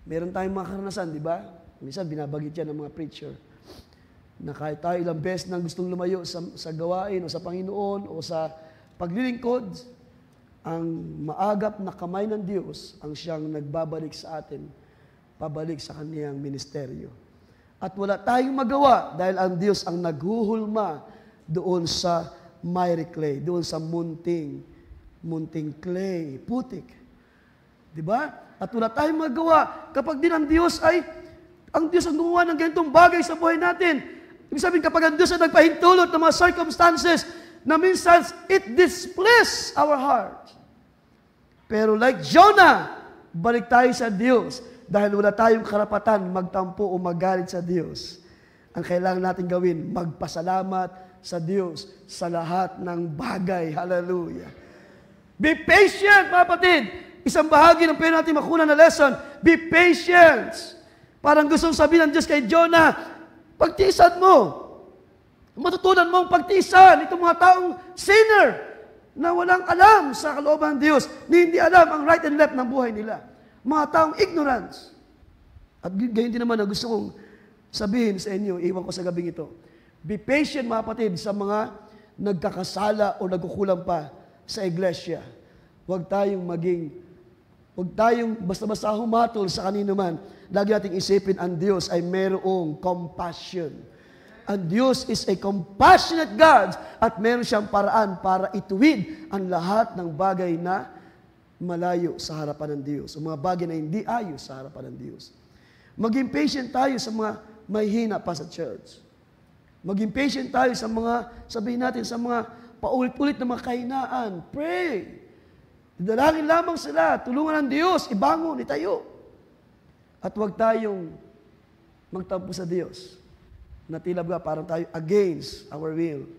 Meron tayong mga karanasan, di ba? Minsan binabagit yan ng mga preacher na kahit tayo ilang beses nang gustong lumayo sa gawain o sa Panginoon o sa paglilingkod, ang maagap na kamay ng Diyos ang siyang nagbabalik sa atin, pabalik sa kaniyang ministeryo. At wala tayong magawa dahil ang Diyos ang naghuhulma doon sa miry clay, doon sa munting clay, putik. Diba? At wala tayong magawa kapag din ang Diyos ang gumawa ng ganitong bagay sa buhay natin. Ibig sabihin, kapag ang Diyos ay nagpahintulot ng mga circumstances na minsan it displeases our heart. Pero like Jonah, balik tayo sa Diyos dahil wala tayong karapatan magtampo o magalit sa Diyos. Ang kailangan natin gawin, magpasalamat sa Diyos sa lahat ng bagay. Hallelujah. Be patient, mga kapatid. Isang bahagi ng pwede natin makuha na lesson. Be patient. Parang gustong sabihin ng Diyos kay Jonah, pagtiisan mo. Matutunan mong pagtiisan itong mga taong sinner na walang alam sa kalooban ng Diyos, na hindi alam ang right and left ng buhay nila. Mga taong ignorance. At gayon din naman na gusto kong sabihin sa inyo, iwan ko sa gabing ito. Be patient, mga kapatid, sa mga nagkakasala o nagkukulang pa sa iglesia. Huwag tayong basta-basta humatol sa kanino man. Lagi nating isipin, ang Diyos ay mayroong compassion. Ang Diyos is a compassionate God at meron siyang paraan para ituwid ang lahat ng bagay na malayo sa harapan ng Diyos. O mga bagay na hindi ayos sa harapan ng Diyos. Maging patient tayo sa mga may hina pa sa church. Maging patient tayo sa mga, sabihin natin, sa mga paulit-ulit na mga kahinaan. Pray. Dalangin lamang sila. Tulungan ng Diyos. Ibangon, itayo. At huwag tayong magtampo sa Diyos. Na tila ba parang tayo against our will.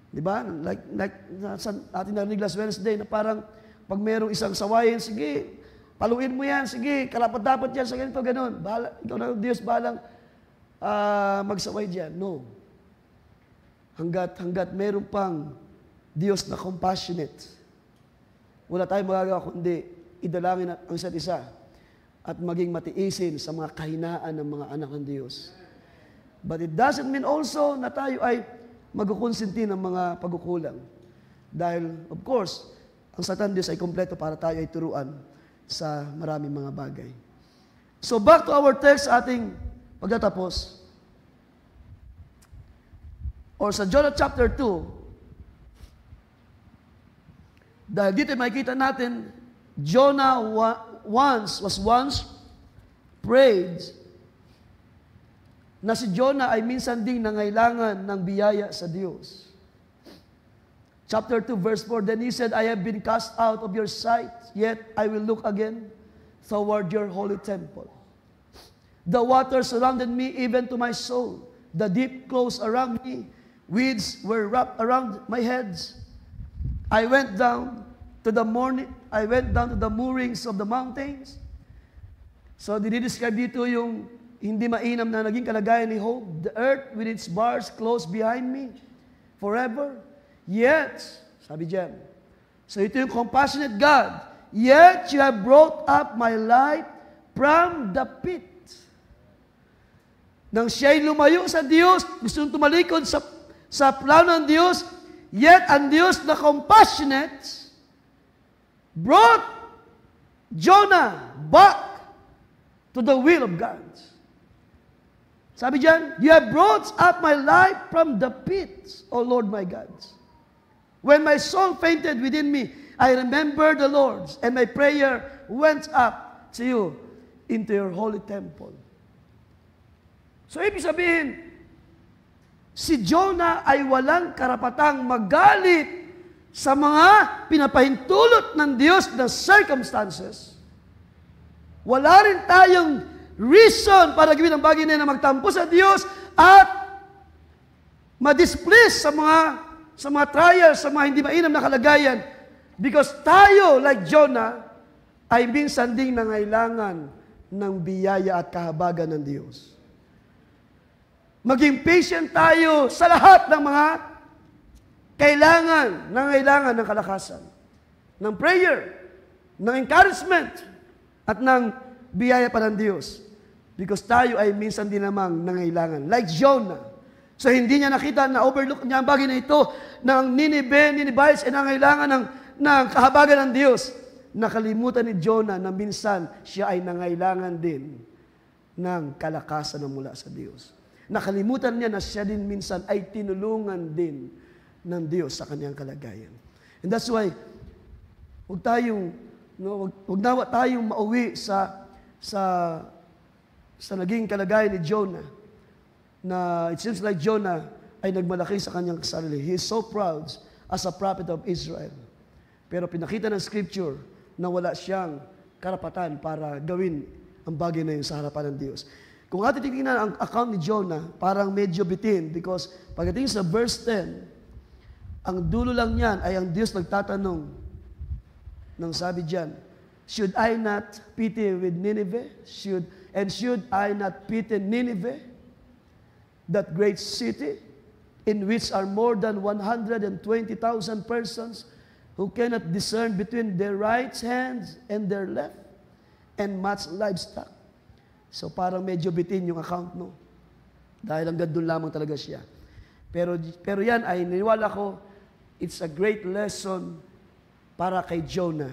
Diba? Like sa ating narinig last Wednesday na parang pag merong isang sawayin, sige, paluin mo yan, sige, karapat-dapat yan sa ganito, ganon. Bahala, ikaw na Diyos, balang magsaway dyan. No. Hanggat meron pang Diyos na compassionate, wala tayong magagawa kundi idalangin ang isa't isa at maging matiisin sa mga kahinaan ng mga anak ng Diyos. But it doesn't mean also na tayo ay magkukonsinti ng mga pagkukulang. Dahil, of course, ang Satan Diyos ay kompleto para tayo ay turuan sa maraming mga bagay. So back to our text, ating pagtatapos. Or sa Jonah chapter 2, dahil dito makikita natin, Jonah was once prayed na si Jonah ay minsan ding nangailangan ng biyaya sa Diyos. Chapter 2, verse 4, Then he said, I have been cast out of your sight, yet I will look again toward your holy temple. The waters surrounded me even to my soul. The deep closed around me. Weeds were wrapped around my heads. I went down to the moorings of the mountains. So, dinidescribe dito yung hindi mainam na naging kalagayan ni Job. The earth with its bars closed behind me forever. Yet, sabi diyan, so ito yung compassionate God, yet you have brought up my life from the pit. Nang siya'y lumayo sa Diyos, gusto nung tumalikod sa plano ng Diyos, yet ang Diyos na compassionate brought Jonah back to the will of God. Sabi diyan, you have brought up my life from the pit, O Lord my God. When my soul fainted within me, I remembered the Lord, and my prayer went up to you into your holy temple. So, ibig sabihin, si Jonah ay walang karapatang magalit sa mga pinapahintulot ng Diyos na circumstances. Wala rin tayong reason para gawin ang bagay na magtampo sa Diyos at ma-displease sa mga trials, sa mga hindi mainam na kalagayan. Because tayo, like Jonah, ay minsan ding nangailangan ng biyaya at kahabagan ng Diyos. Maging patient tayo sa lahat ng mga nangailangan ng kalakasan, ng prayer, ng encouragement, at ng biyaya pa ng Diyos. Because tayo ay minsan din namang nangailangan. Like Jonah. So hindi niya nakita na overlook niya ang bagay na ito ng Ninevites ay nangailangan ng kahabagan ng Diyos. Nakalimutan ni Jonah na minsan siya ay nangailangan din ng kalakasan na mula sa Diyos. Nakalimutan niya na siya din minsan ay tinulungan din ng Diyos sa kanyang kalagayan. And that's why, huwag nawa tayong mauwi sa naging kalagayan ni Jonah, na it seems like Jonah ay nagmalaki sa kanyang sarili. He is so proud as a prophet of Israel. Pero pinakita ng Scripture na wala siyang karapatan para gawin ang bagay na yun sa harapan ng Diyos. Kung atin titingnan ang account ni Jonah, parang medyo bitin because pagdating sa verse 10, ang dulo lang niyan ay ang Diyos nagtatanong nang sabi diyan, should I not pity with Nineveh? Should I not pity Nineveh, that great city in which are more than 120,000 persons who cannot discern between their right hands and their left, and much livestock? So parang medyo bitin yung account, no? Dahil hanggang doon lamang talaga siya. Pero yan ay niniwala ko, it's a great lesson para kay Jonah.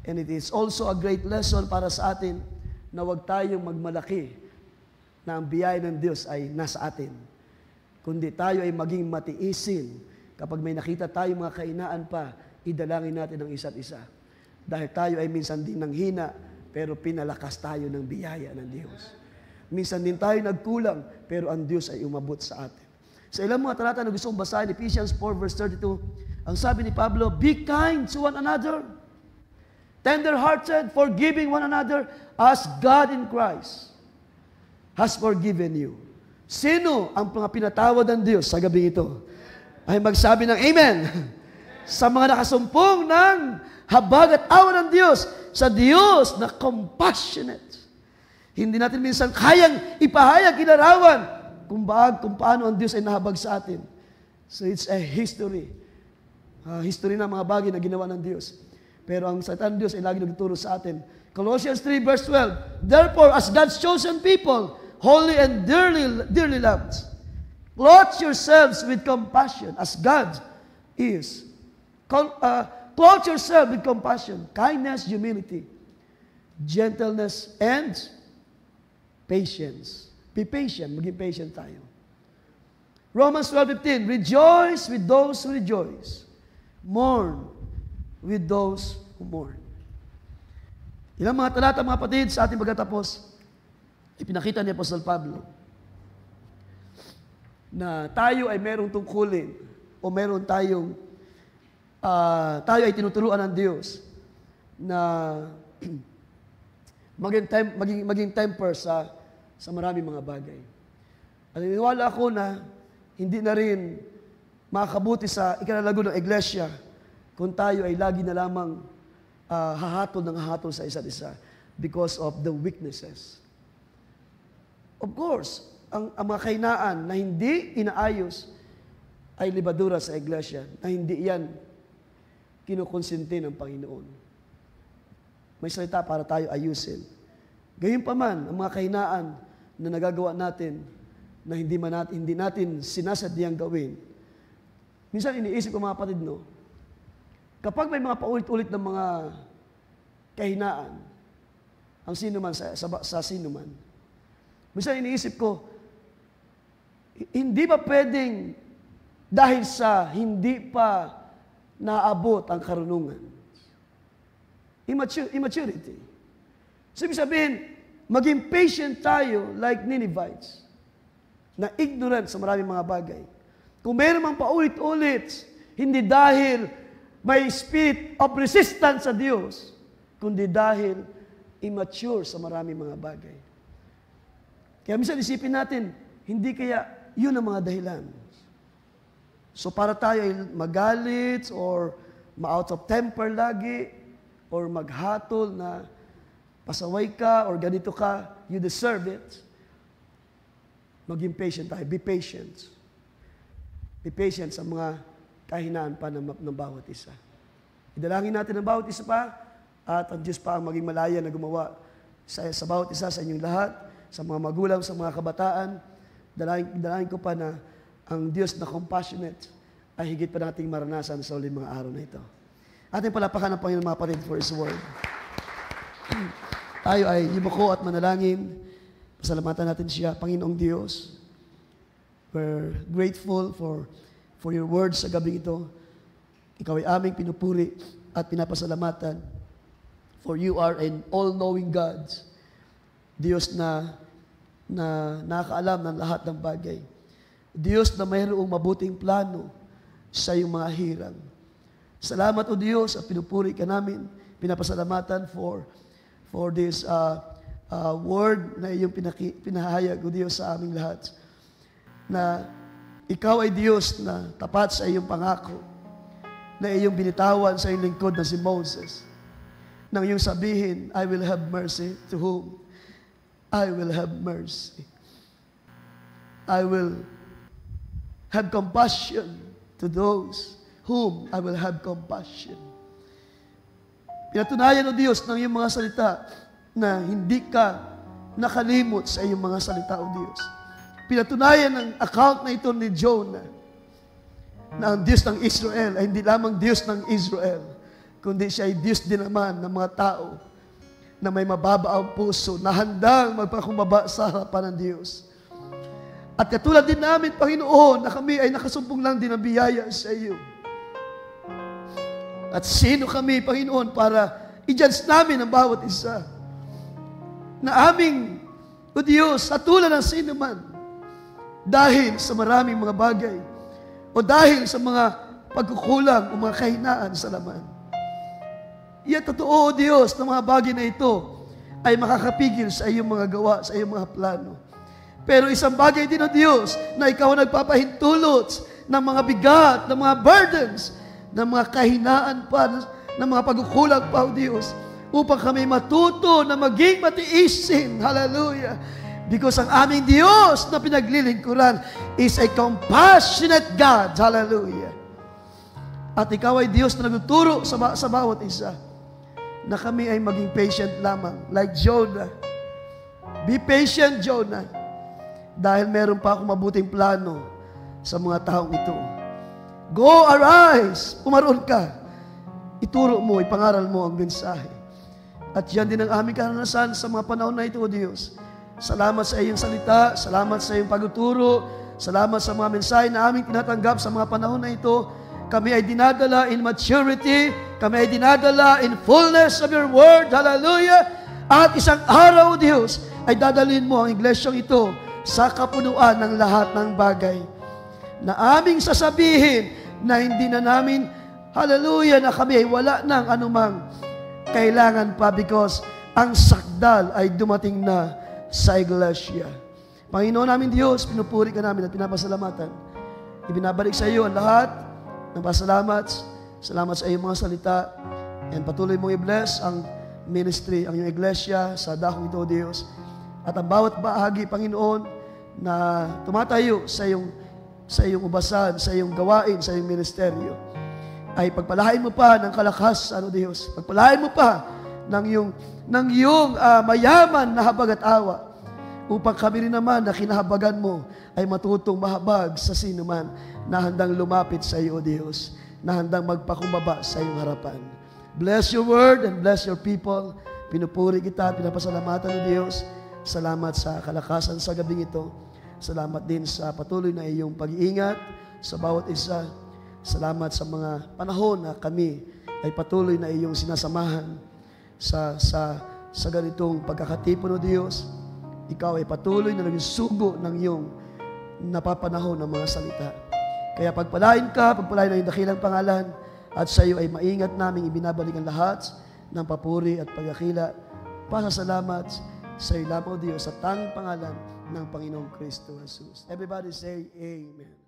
And it is also a great lesson para sa atin na huwag tayong magmalaki na ang biyaya ng Diyos ay nasa atin. Kundi tayo ay maging matiisin. Kapag may nakita tayong mga kainaan pa, idalangin natin ang isa't isa. Dahil tayo ay minsan din nanghina, pero pinalakas tayo ng biyaya ng Diyos. Minsan din tayo nagkulang, pero ang Diyos ay umabot sa atin. Sa ilang mga talata na gusto kong basahin, Ephesians 4 verse 32, ang sabi ni Pablo, be kind to one another, tender-hearted, forgiving one another, as God in Christ has forgiven you. Sino ang mga pinatawad ng Diyos sa gabi ito? Ay magsabi ng Amen. Sa mga nakasumpong ng habag at awa ng Diyos, sa Diyos na compassionate. Hindi natin minsan kayang ipahayag, ilarawan kung paano ang Diyos ay nahabag sa atin. So it's a history. History ng mga bagay na ginawa ng Diyos. Pero ang salita ng Diyos ay lagi nagtuturo sa atin. Colossians 3 verse 12, therefore, as God's chosen people, holy and dearly loved, clothe yourselves with compassion as God is. Clothe yourself with compassion, kindness, humility, gentleness, and patience. Be patient. Maging patient tayo. Romans 12:15, rejoice with those who rejoice. Mourn with those who mourn. Ilang mga talata, mga kapatid, sa ating pagkatapos, ipinakita ni Apostol Pablo na tayo ay merong tungkulin o meron tayong tayo ay tinuturuan ng Diyos na maging temper sa maraming mga bagay. At niniwala ako na hindi na rin makakabuti sa ikalalago ng iglesia kung tayo ay lagi na lamang hahatol sa isa't isa because of the weaknesses. Of course, ang mga kahinaan na hindi inaayos ay libadura sa iglesia, na hindi yan kinukonsinti ng Panginoon. May salita para tayo ayusin. Gayunpaman, ang mga kahinaan na nagagawa natin na hindi natin sinasadyang gawin. Minsan iniisip ko mga kapatid, no? Kapag may mga paulit-ulit ng mga kahinaan, ang sino man sa sino man, minsan iniisip ko, hindi ba pwedeng dahil sa hindi pa naabot ang karunungan? Immaturity. So, ibig sabihin, maging patient tayo like Ninevites, na ignorant sa maraming mga bagay. Kung mayroon mang paulit-ulit, hindi dahil may spirit of resistance sa Diyos, kundi dahil immature sa maraming mga bagay. Kaya minsan isipin natin, hindi kaya yun ang mga dahilan. So para tayo ay magalit or ma-out of temper lagi or maghatol na pasaway ka or ganito ka, you deserve it. Maging patient tayo. Be patient. Be patient sa mga kahinaan pa ng bawat isa. Idalangin natin ang bawat isa pa at ang Diyos pa ang maging malaya na gumawa sa bawat isa, sa inyong lahat, sa mga magulang, sa mga kabataan. Dalangin ko pa na ang Diyos na compassionate ay higit pa nating maranasan sa uling mga araw na ito. Ating palapakan ng Panginoon mga kapatid for His Word. Tayo ay yumuko at manalangin. Pasalamatan natin siya, Panginoong Diyos. We're grateful for your words sa gabing ito. Ikaw ay aming pinupuri at pinapasalamatan. For you are an all-knowing God. Diyos na nakakaalam ng lahat ng bagay. Diyos na mayroong mabuting plano sa iyong mga hirang. Salamat o Diyos at pinupuri ka namin, pinapasalamatan for this word na iyong pinahayag o Diyos sa aming lahat. Na ikaw ay Diyos na tapat sa iyong pangako, na iyong binitawan sa iyong lingkod na si Moses. Nang iyong sabihin, I will have mercy to whom I will have mercy. I will have compassion to those whom I will have compassion. Pinatunayan o Diyos ng iyong mga salita na hindi ka nakalimot sa iyong mga salita o Diyos. Pinatunayan ng account na ito ni Jonah na ang Diyos ng Israel ay hindi lamang Diyos ng Israel, kundi siya ay Diyos din naman ng mga tao na may mababa ang puso, na handang magpakumbaba sa harapan ng Diyos. At katulad din namin, Panginoon, na kami ay nakasumpong lang din ng biyaya sa iyo. At sino kami, Panginoon, para i-judge namin ang bawat isa? Na aming, o Diyos, sa tulad ng sino man, dahil sa maraming mga bagay, o dahil sa mga pagkukulang o mga kahinaan sa laman. Iyan totoo, O Diyos, na mga bagay na ito ay makakapigil sa iyong mga gawa, sa iyong mga plano. Pero isang bagay din, O Diyos, na ikaw nagpapahintulot ng mga bigat, ng mga burdens, ng mga kahinaan pa, ng mga pagkukulang pa, O Diyos, upang kami matuto na maging matiisin. Hallelujah! Because ang aming Diyos na pinaglilingkuran is a compassionate God. Hallelujah! At ikaw ay Diyos na nagtuturo sa bawat isa na kami ay maging patient lamang, like Jonah. Be patient, Jonah, dahil meron pa akong mabuting plano sa mga taong ito. Go, arise! Pumaroon ka. Ituro mo, ipangaral mo ang mensahe. At yan din ang aming karanasan sa mga panahon na ito, O Diyos. Salamat sa iyong salita, salamat sa iyong pagtuturo, salamat sa mga mensahe na aming tinatanggap sa mga panahon na ito. Kami ay dinadala in maturity, kami ay dinadala in fullness of your word. Hallelujah! At isang araw, O Diyos, ay dadalhin mo ang iglesyang ito sa kapunuan ng lahat ng bagay. na aming sasabihin na hindi na namin, hallelujah, na kami ay wala ng anumang kailangan pa because ang sakdal ay dumating na sa iglesia. Panginoon namin Diyos, pinupuri ka namin at pinapasalamatan. Ibinabalik sa iyo ang lahat ng pasalamat. Salamat sa iyong mga salita. And patuloy mong i-bless ang ministry, ang iyong iglesia sa dakong ito, Diyos. At ang bawat bahagi, Panginoon, na tumatayo sa iyong ubasan, sa iyong gawain, sa iyong ministeryo, ay pagpalahain mo pa ng kalakas, Diyos. Pagpalahain mo pa ng iyong mayaman na habag at awa, upang kami rin naman na kinahabagan mo ay matutong mahabag sa sino man na handang lumapit sa iyo, Diyos, na handang magpakumbaba sa iyong harapan. Bless your word and bless your people. Pinupuri kita at pinapasalamatan ng Diyos. Salamat sa kalakasan sa gabing ito. Salamat din sa patuloy na iyong pag-iingat sa bawat isa. Salamat sa mga panahon na kami ay patuloy na iyong sinasamahan sa ganitong pagkakatipon, o Diyos. Ikaw ay patuloy na naging sugo ng iyong napapanahon ng mga salita. Kaya pagpalain ka, pagpalain na iyong dakilang pangalan, at sa iyo ay maingat naming ibinabalik ang lahat ng papuri at pagkakila. Pasasalamat sa iyo lamang, o Diyos, sa tanging pangalan ng Panginoong Kristo Jesus. Everybody say Amen.